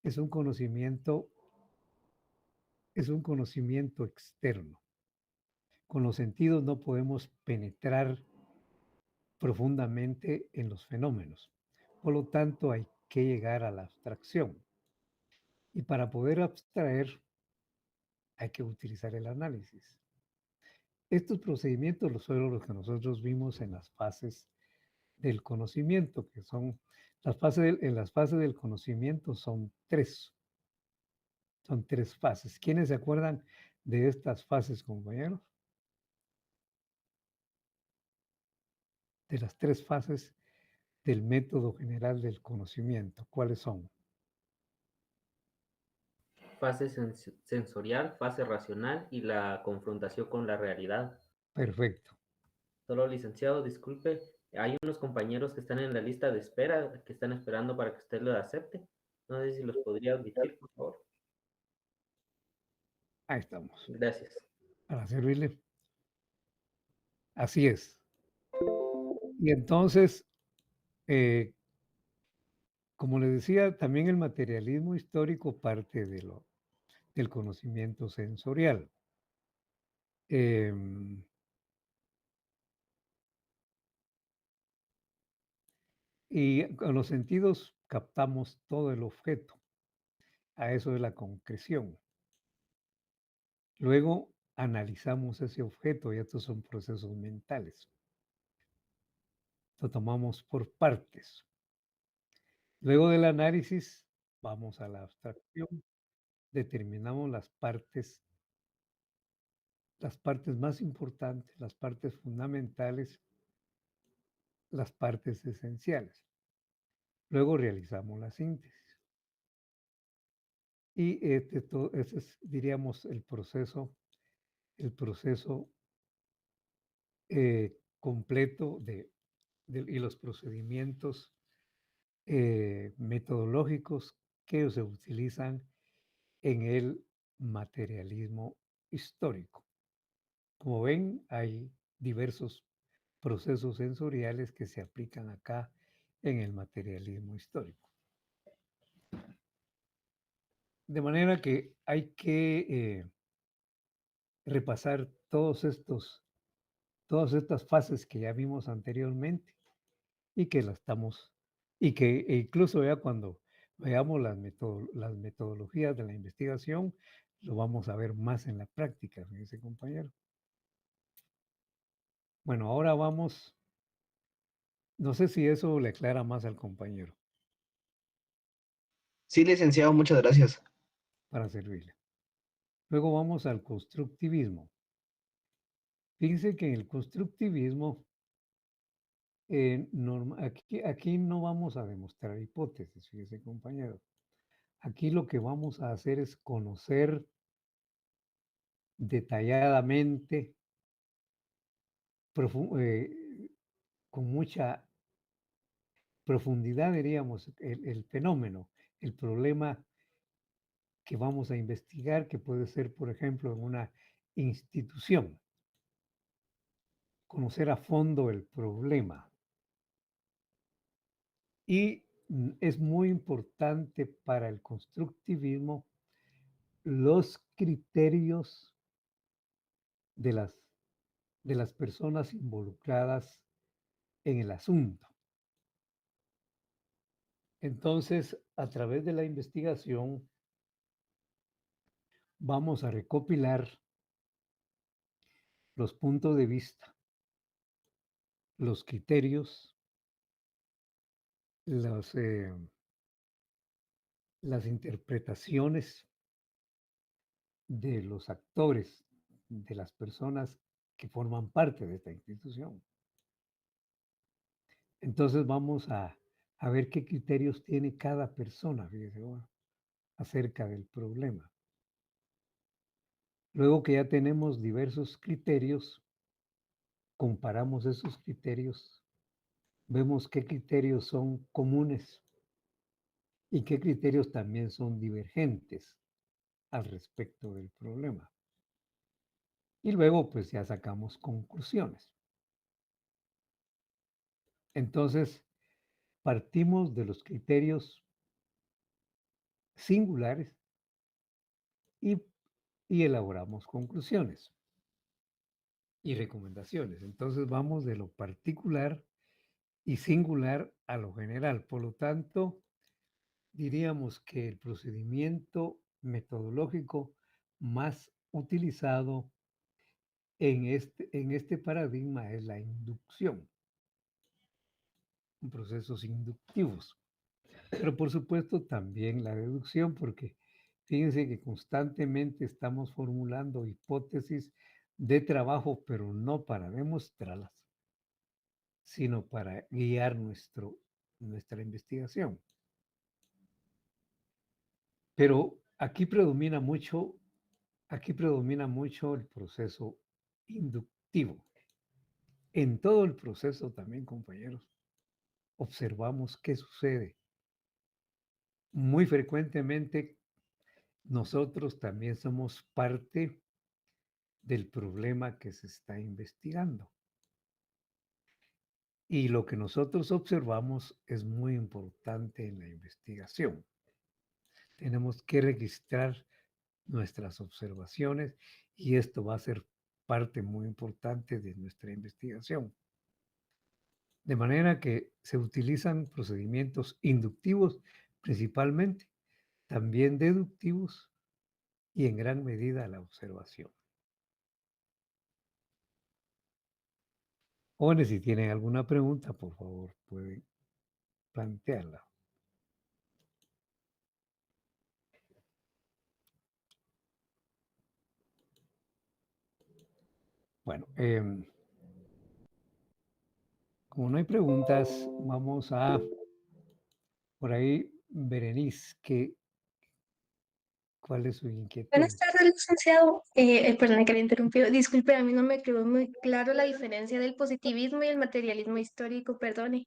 es un conocimiento, es un conocimiento externo. Con los sentidos no podemos penetrar profundamente en los fenómenos. Por lo tanto, hay que llegar a la abstracción. Y para poder abstraer, hay que utilizar el análisis. Estos procedimientos son los que nosotros vimos en las fases del conocimiento, que son en las fases del conocimiento son tres. Son tres fases. ¿Quiénes se acuerdan de estas fases, compañeros? De las tres fases del método general del conocimiento. ¿Cuáles son? Fase sensorial, fase racional y la confrontación con la realidad. Perfecto. Solo licenciado, disculpe, hay unos compañeros que están en la lista de espera, que están esperando para que usted lo acepte. No sé si los podría admitir, por favor. Ahí estamos. Gracias. Para servirle. Así es. Y entonces, eh, como le decía, también el materialismo histórico parte del conocimiento sensorial. Em, y con los sentidos captamos todo el objeto. A eso es la concreción. Luego analizamos ese objeto y estos son procesos mentales. Lo tomamos por partes. Luego del análisis, vamos a la abstracción, determinamos las partes más importantes, las partes fundamentales, las partes esenciales. Luego realizamos la síntesis. Y ese es, diríamos, el proceso completo y los procedimientos metodológicos que se utilizan en el materialismo histórico. Como ven, hay diversos procesos sensoriales que se aplican acá en el materialismo histórico. De manera que hay que repasar todas estas fases que ya vimos anteriormente y que las estamos, y que incluso ya cuando veamos las metodologías de la investigación, lo vamos a ver más en la práctica, fíjese compañero. Bueno, ahora vamos, no sé si eso le aclara más al compañero Sí, licenciado, muchas gracias. para servirle. Luego vamos al constructivismo. Fíjense que en el constructivismo, aquí no vamos a demostrar hipótesis, fíjese compañero. Aquí lo que vamos a hacer es conocer detalladamente, con mucha profundidad, diríamos, el fenómeno, el problema que vamos a investigar, que puede ser, por ejemplo, en una institución. Conocer a fondo el problema. Y es muy importante para el constructivismo los criterios de las personas involucradas en el asunto. Entonces, a través de la investigación, vamos a recopilar los puntos de vista, los criterios, las interpretaciones de los actores, de las personas que forman parte de esta institución. Entonces vamos a ver qué criterios tiene cada persona, fíjese, bueno, acerca del problema. Luego que ya tenemos diversos criterios, comparamos esos criterios, vemos qué criterios son comunes y qué criterios también son divergentes al respecto del problema. Y luego pues ya sacamos conclusiones. Entonces, partimos de los criterios singulares y, y elaboramos conclusiones y recomendaciones. Entonces vamos de lo particular y singular a lo general. Por lo tanto, diríamos que el procedimiento metodológico más utilizado en este paradigma es la inducción, procesos inductivos. Pero por supuesto también la deducción, porque fíjense que constantemente estamos formulando hipótesis de trabajo, pero no para demostrarlas, sino para guiar nuestra investigación. Pero aquí predomina mucho el proceso inductivo. En todo el proceso también, compañeros, observamos qué sucede. Muy frecuentemente nosotros también somos parte del problema que se está investigando. Y lo que nosotros observamos es muy importante en la investigación. Tenemos que registrar nuestras observaciones y esto va a ser parte muy importante de nuestra investigación. De manera que se utilizan procedimientos inductivos principalmente, también deductivos y en gran medida la observación. Jóvenes, si tienen alguna pregunta, por favor, pueden plantearla. Bueno, como no hay preguntas, vamos a, por ahí, Berenice, ¿cuál es su inquietud? Buenas tardes, licenciado. Perdón que le interrumpí. Disculpe, a mí no me quedó muy claro la diferencia del positivismo y el materialismo histórico, perdone.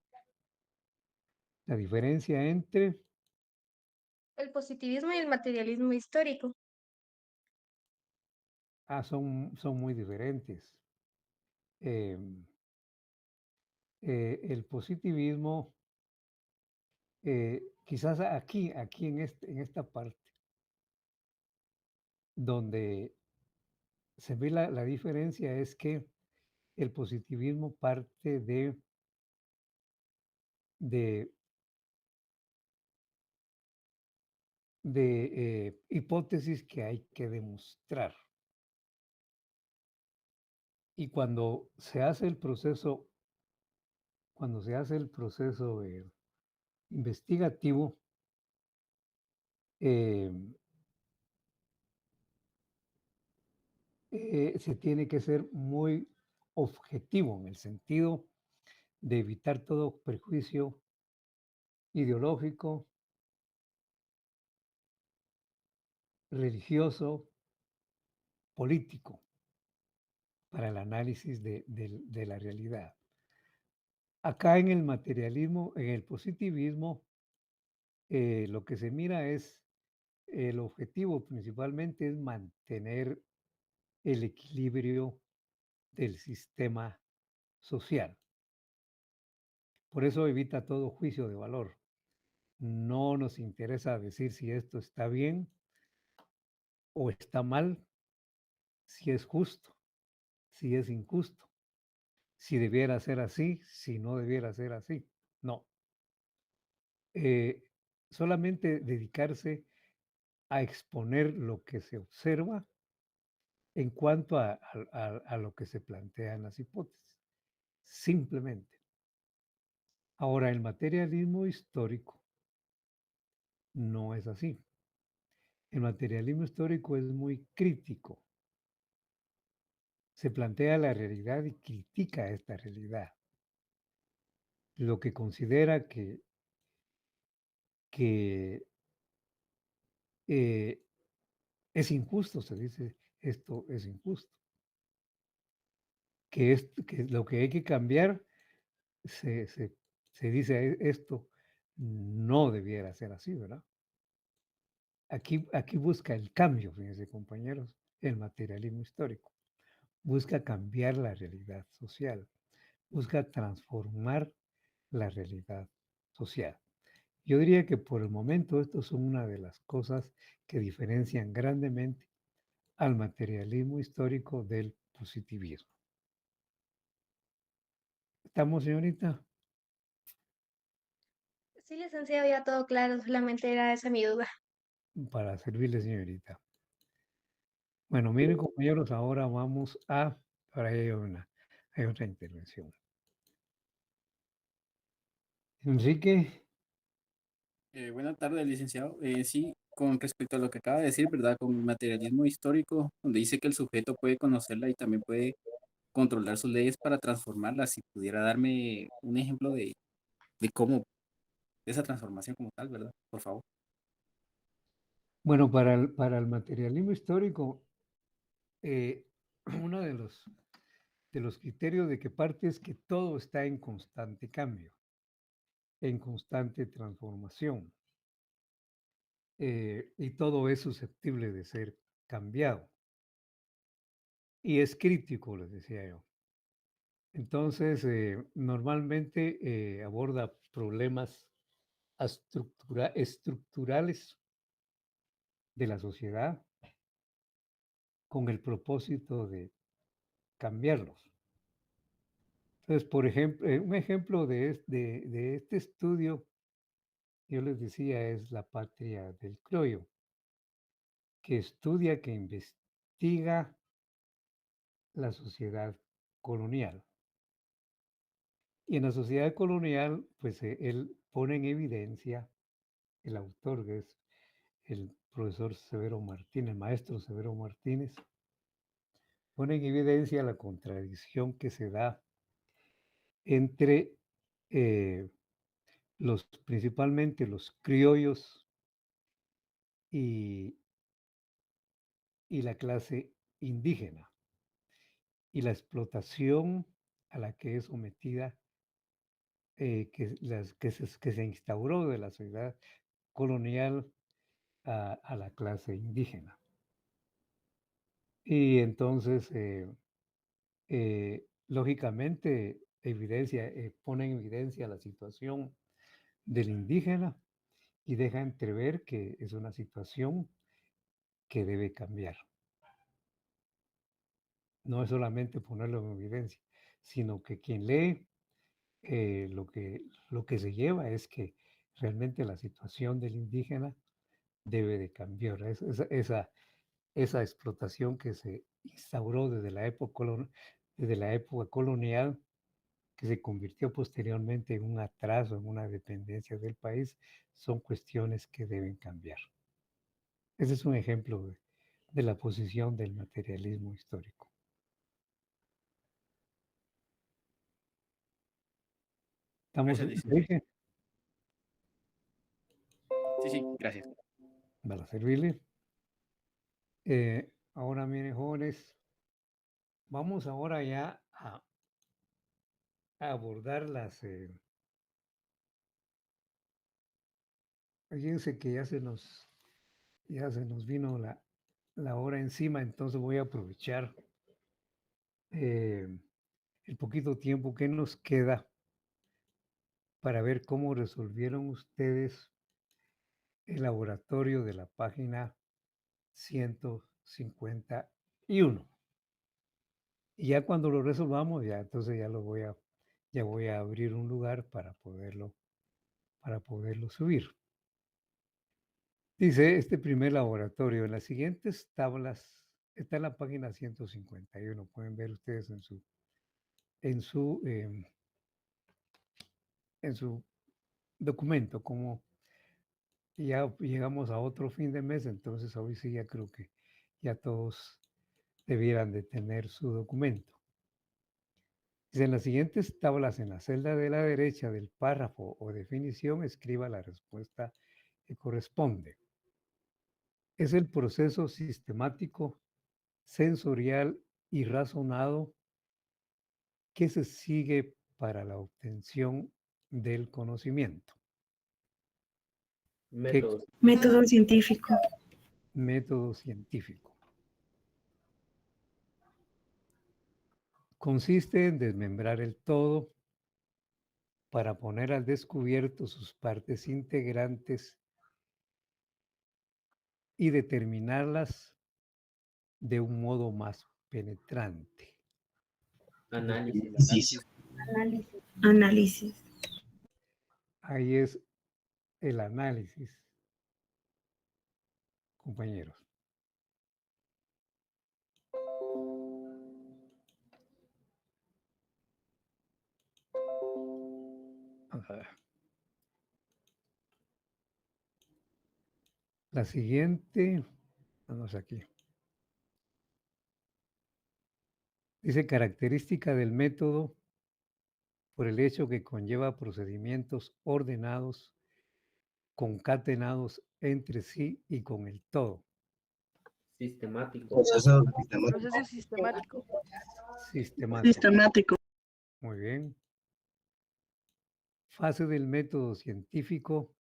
La diferencia entre, El positivismo y el materialismo histórico. son muy diferentes. El positivismo, quizás aquí en esta parte, donde se ve la diferencia es que el positivismo parte de, de hipótesis que hay que demostrar. Y cuando se hace el proceso investigativo, eh, se tiene que ser muy objetivo en el sentido de evitar todo prejuicio ideológico, religioso, político para el análisis de la realidad. Acá en el materialismo, en el positivismo, lo que se mira es, el objetivo principalmente es mantener el equilibrio del sistema social. Por eso evita todo juicio de valor. No nos interesa decir si esto está bien o está mal, si es justo, si es injusto, si debiera ser así, si no debiera ser así. No. Eh, Solamente dedicarse a exponer lo que se observa en cuanto a lo que se plantea en las hipótesis. Simplemente. Ahora, el materialismo histórico no es así. El materialismo histórico es muy crítico. Se plantea la realidad y critica esta realidad. Lo que considera que eh, es injusto, se dice, esto es injusto. Que lo que hay que cambiar, se, se, se dice esto no debiera ser así, ¿verdad? Aquí busca el cambio, fíjense compañeros, el materialismo histórico. Busca cambiar la realidad social, busca transformar la realidad social. Yo diría que por el momento esto son una de las cosas que diferencian grandemente al materialismo histórico del positivismo. ¿Estamos, señorita? Sí, licenciado, ya todo claro, solamente era esa mi duda. Para servirle, señorita. Bueno, miren, compañeros, ahora vamos a... Ahora hay otra intervención. Enrique, Buenas tardes, licenciado. Sí, con respecto a lo que acaba de decir, ¿verdad? Con el materialismo histórico, donde dice que el sujeto puede conocerla y también puede controlar sus leyes para transformarlas. Si pudiera darme un ejemplo de cómo, de esa transformación como tal, ¿verdad? Por favor. bueno, para el materialismo histórico, eh, uno de los criterios de que parte es que todo está en constante cambio, en constante transformación, y todo es susceptible de ser cambiado. Y es crítico, les decía yo. Entonces, normalmente aborda problemas estructurales de la sociedad con el propósito de cambiarlos. Entonces, por ejemplo, un ejemplo de este estudio, yo les decía, es La Patria del Criollo, que estudia, que investiga la sociedad colonial. Y en la sociedad colonial, pues él pone en evidencia, el autor, que es el profesor Severo Martínez, el maestro Severo Martínez, pone en evidencia la contradicción que se da entre principalmente los criollos y, y la clase indígena, y la explotación a la que es sometida, que se instauró de la sociedad colonial a la clase indígena. Y entonces, lógicamente, pone en evidencia la situación del indígena y deja entrever que es una situación que debe cambiar. No es solamente ponerlo en evidencia, sino que quien lee, lo que se lleva es que realmente la situación del indígena debe de cambiar. Esa explotación que se instauró desde la época colonial, que se convirtió posteriormente en un atraso, en una dependencia del país, son cuestiones que deben cambiar. Ese es un ejemplo de la posición del materialismo histórico. ¿Estamos Gracias, bien? licenciado. Sí, gracias. Para servirle. Ahora, miren, jóvenes, vamos ahora ya a abordar fíjense que ya se nos vino la hora encima, entonces voy a aprovechar el poquito tiempo que nos queda para ver cómo resolvieron ustedes el laboratorio de la página 151. Y ya cuando lo resolvamos, ya entonces ya voy a abrir un lugar para poderlo subir. Dice este primer laboratorio, en las siguientes tablas, está en la página 151, pueden ver ustedes en su, en su documento, como ya llegamos a otro fin de mes, entonces hoy sí ya creo que ya todos debieran de tener su documento. Dice, en las siguientes tablas, en la celda de la derecha del párrafo o definición, escriba la respuesta que corresponde. Es el proceso sistemático, sensorial y razonado que se sigue para la obtención del conocimiento. Métodos. Método científico. Método científico. Consiste en desmembrar el todo para poner al descubierto sus partes integrantes y determinarlas de un modo más penetrante. Análisis. Análisis. Ahí es el análisis, compañeros. Vamos a ver. La siguiente, vamos aquí. Dice característica del método por el hecho que conlleva procedimientos ordenados, concatenados entre sí y con el todo. Sistemático. Proceso Proceso sistemático. Sistemático. Sistemático. Muy bien. Fase del método científico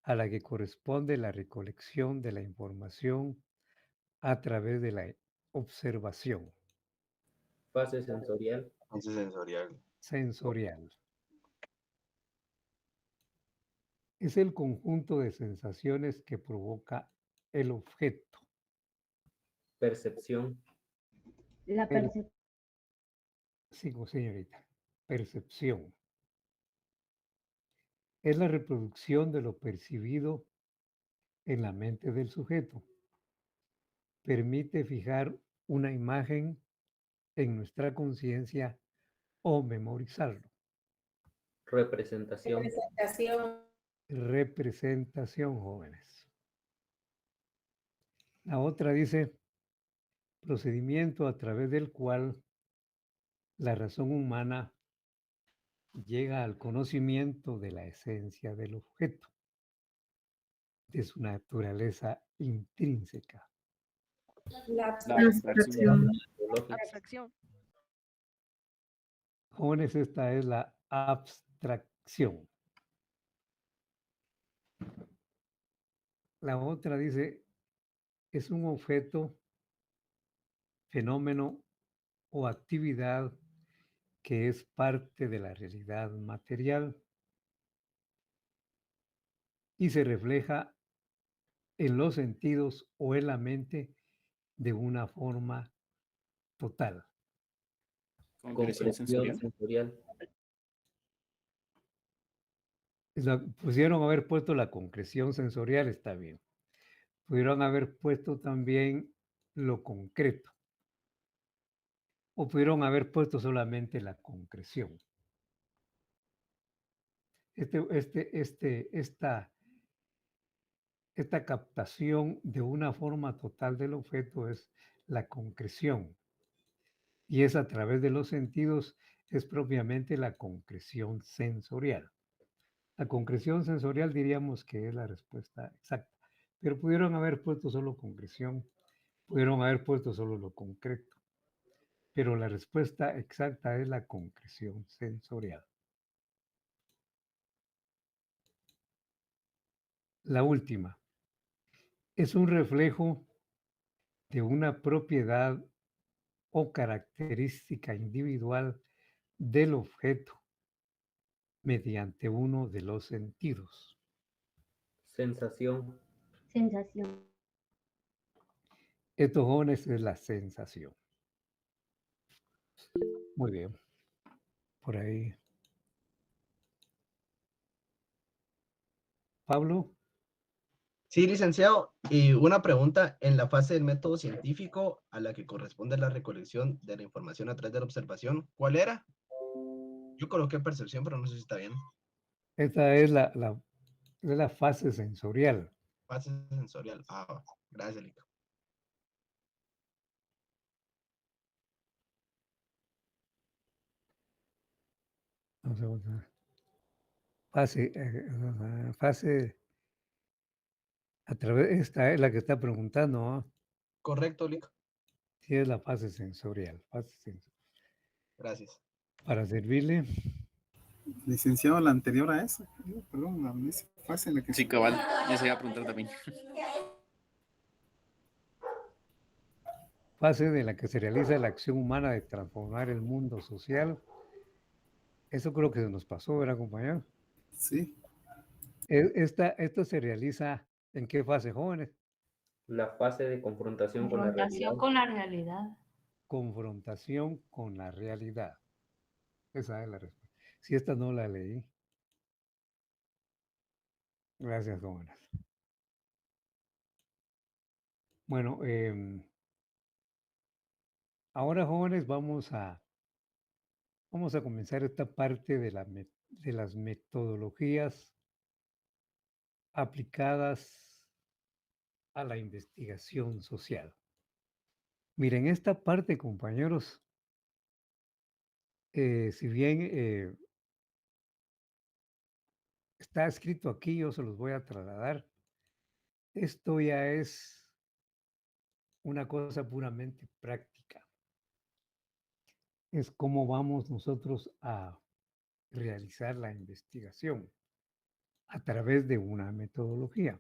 a la que corresponde la recolección de la información a través de la observación Fase sensorial. Fase sensorial. sensorial. Es el conjunto de sensaciones que provoca el objeto. Percepción. La Per- percepción. Sigo, señorita. Percepción. Es la reproducción de lo percibido en la mente del sujeto. Permite fijar una imagen en nuestra conciencia o memorizarlo. Representación. Representación, jóvenes. La otra dice, procedimiento a través del cual la razón humana llega al conocimiento de la esencia del objeto, de su naturaleza intrínseca. La Abstracción. Biológica. Abstracción. Jóvenes, esta es la abstracción. La otra dice, es un objeto, fenómeno o actividad que es parte de la realidad material y se refleja en los sentidos o en la mente de una forma total. Concreción Concreción sensorial. sensorial. Pudieron haber puesto la concreción sensorial, está bien. Pudieron haber puesto también lo concreto. O pudieron haber puesto solamente la concreción. Esta captación de una forma total del objeto es la concreción. Y es a través de los sentidos, es propiamente la concreción sensorial. La concreción sensorial diríamos que es la respuesta exacta, pero pudieron haber puesto solo concreción, pudieron haber puesto solo lo concreto, pero la respuesta exacta es la concreción sensorial. La última es un reflejo de una propiedad o característica individual del objeto mediante uno de los sentidos. Sensación. Sensación. Estos jóvenes es la sensación. Muy bien. Por ahí. Pablo. Sí, licenciado. Y una pregunta, en la fase del método científico a la que corresponde la recolección de la información a través de la observación, ¿cuál era? Yo coloqué percepción, pero no sé si está bien. Esta es la fase sensorial. Fase sensorial. Ah, gracias, Lico. Fase a través, esta es la que está preguntando, ¿no? Correcto, Lico. Sí, es la fase sensorial. Gracias. Para servirle. Licenciado, la anterior a esa. Perdón, la fase en la que... Sí, cabal. Eso iba a preguntar también. Fase de la que se realiza la acción humana de transformar el mundo social. Eso creo que se nos pasó, ¿verdad, compañero? Sí. Esta se realiza ¿en qué fase, jóvenes? La fase de confrontación con la realidad. Confrontación con la realidad. Confrontación con la realidad. Esa es la respuesta. Si esta no la leí. Gracias, jóvenes. Bueno, ahora, jóvenes, vamos a comenzar esta parte de las metodologías aplicadas a la investigación social. Miren, esta parte, compañeros, si bien está escrito aquí, yo se los voy a trasladar. Esto ya es una cosa puramente práctica. es cómo vamos nosotros a realizar la investigación a través de una metodología.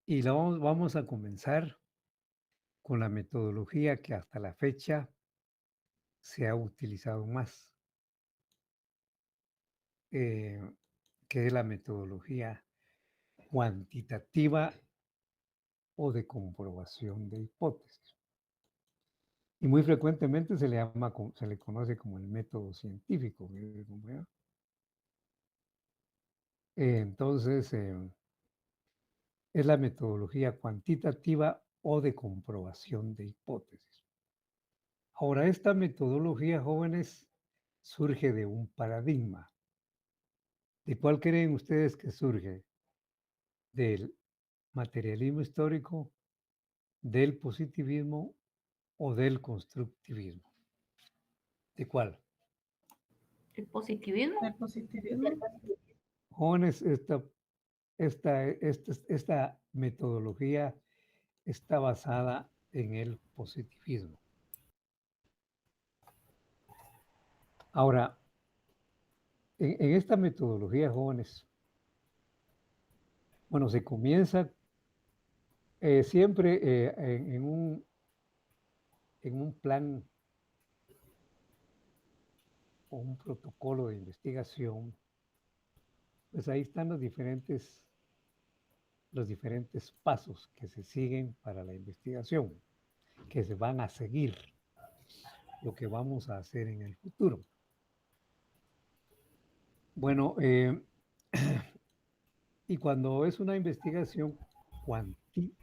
Y vamos a comenzar con la metodología que hasta la fecha se ha utilizado más, que es la metodología cuantitativa o de comprobación de hipótesis. Y muy frecuentemente se le conoce como el método científico. Entonces, es la metodología cuantitativa o de comprobación de hipótesis. Ahora, esta metodología, jóvenes, surge de un paradigma. ¿De cuál creen ustedes que surge? ¿Del materialismo histórico, del positivismo o del constructivismo? ¿De cuál? El positivismo. El positivismo. Jóvenes, esta metodología está basada en el positivismo. Ahora, en esta metodología, jóvenes, bueno, se comienza siempre en un plan o un protocolo de investigación, pues ahí están los diferentes pasos que se siguen para la investigación, que se van a seguir, lo que vamos a hacer en el futuro. Bueno, y cuando es una investigación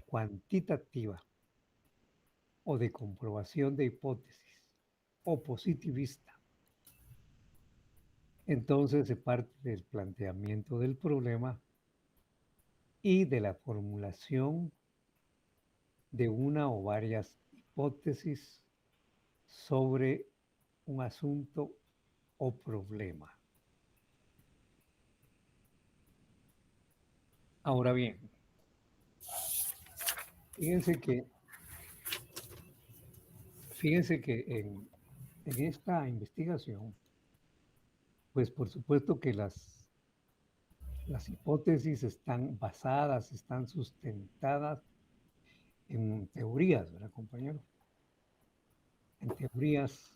cuantitativa o de comprobación de hipótesis o positivista, entonces se parte del planteamiento del problema y de la formulación de una o varias hipótesis sobre un asunto o problema. Ahora bien, fíjense que en esta investigación, pues por supuesto que las hipótesis están basadas, están sustentadas en teorías, ¿verdad, compañero? En teorías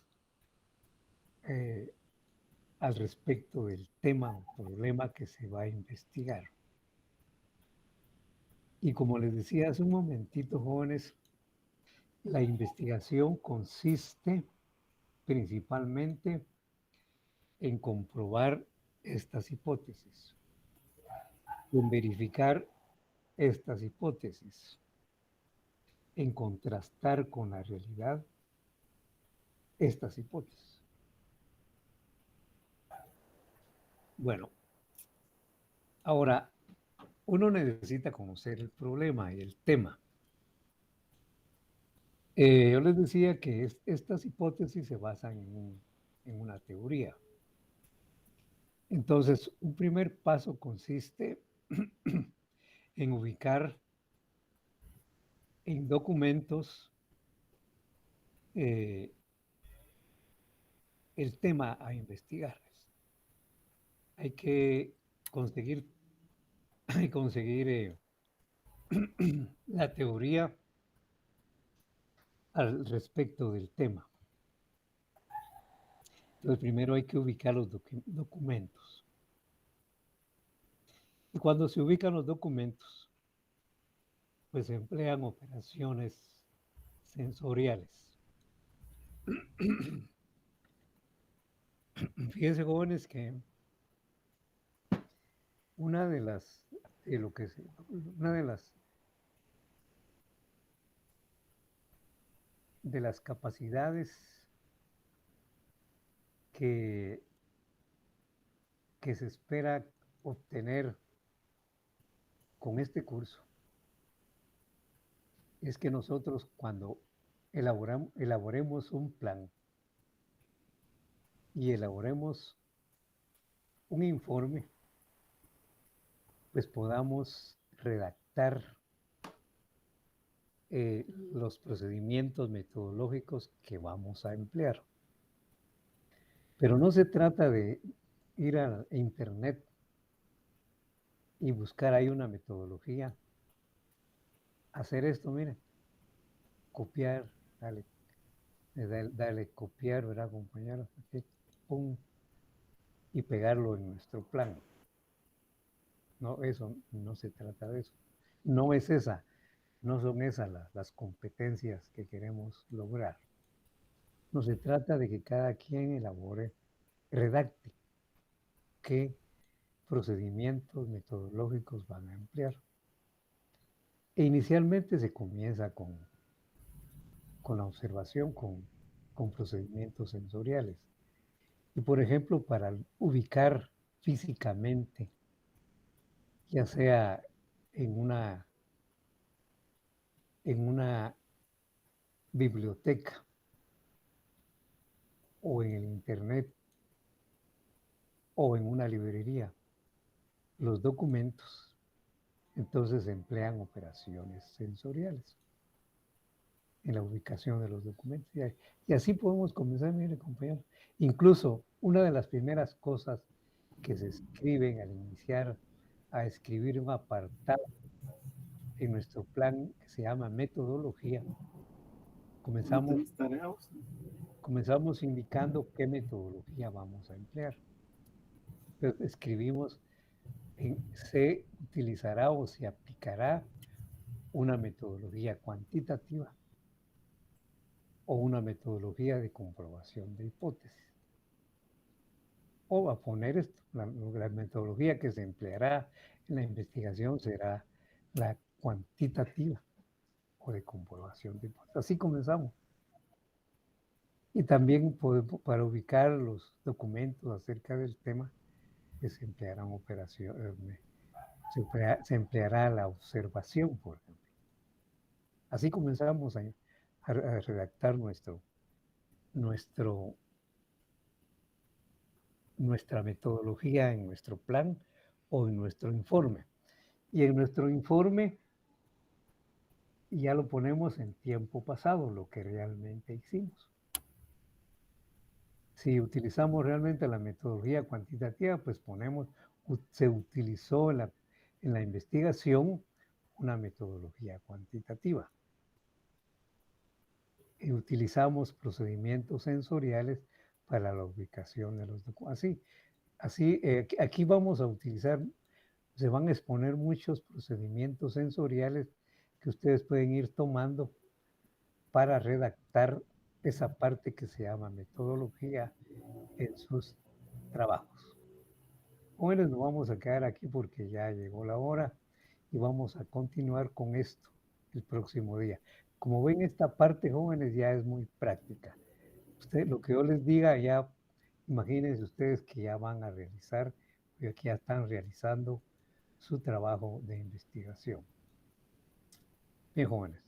al respecto del tema o problema que se va a investigar. Y como les decía hace un momentito, jóvenes, la investigación consiste principalmente en comprobar estas hipótesis, en verificar estas hipótesis, en contrastar con la realidad estas hipótesis. Bueno, ahora uno necesita conocer el problema y el tema. Yo les decía que estas hipótesis se basan en una teoría. Entonces, un primer paso consiste en ubicar en documentos el tema a investigar. Hay que conseguir la teoría al respecto del tema. Entonces, primero hay que ubicar los documentos. Y cuando se ubican los documentos, pues se emplean operaciones sensoriales. Fíjense, jóvenes, que una de las capacidades que se espera obtener con este curso es que nosotros, cuando elaboremos un plan y elaboremos un informe, pues podamos redactar los procedimientos metodológicos que vamos a emplear. Pero no se trata de ir a internet y buscar ahí una metodología. Hacer esto, miren, copiar, dale copiar, ¿verdad, compañeros? Aquí, pum, y pegarlo en nuestro plan. No, eso no se trata de eso. No es esa, no son esas las competencias que queremos lograr. No se trata de que cada quien elabore, redacte qué procedimientos metodológicos van a emplear. E inicialmente se comienza con la observación, con procedimientos sensoriales. Y por ejemplo, para ubicar físicamente, ya sea en una biblioteca o en el internet o en una librería, los documentos, entonces se emplean operaciones sensoriales en la ubicación de los documentos. Y así podemos comenzar, mire, compañeros. Incluso una de las primeras cosas que se escriben al iniciar a escribir un apartado en nuestro plan que se llama metodología, comenzamos indicando qué metodología vamos a emplear. Entonces, escribimos se utilizará o se aplicará una metodología cuantitativa o una metodología de comprobación de hipótesis. O a poner esto, la metodología que se empleará en la investigación será la cuantitativa o de comprobación de hipótesis. Así comenzamos. Y también para ubicar los documentos acerca del tema, que se emplearán se empleará la observación, por ejemplo. Así comenzamos a redactar nuestra metodología en nuestro plan o en nuestro informe. Y en nuestro informe ya lo ponemos en tiempo pasado, lo que realmente hicimos. Si utilizamos realmente la metodología cuantitativa, pues se utilizó en la investigación una metodología cuantitativa. Y utilizamos procedimientos sensoriales para la ubicación de los documentos. Así, aquí vamos a utilizar, se van a exponer muchos procedimientos sensoriales que ustedes pueden ir tomando para redactar esa parte que se llama metodología en sus trabajos. Bueno, nos vamos a quedar aquí porque ya llegó la hora y vamos a continuar con esto el próximo día. Como ven, esta parte, jóvenes, ya es muy práctica. Lo que yo les diga, ya imagínense ustedes que ya van a realizar, que ya están realizando su trabajo de investigación. Bien, jóvenes.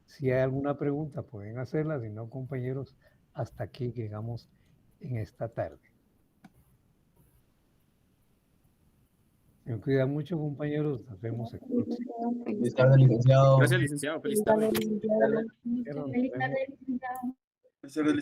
Si hay alguna pregunta, pueden hacerla. Si no, compañeros, hasta aquí llegamos en esta tarde. Me cuidan mucho, compañeros. Nos vemos el próximo. Feliz tarde, licenciado. Gracias, licenciado. Feliz tarde. Feliz tarde, licenciado. Feliz tarde.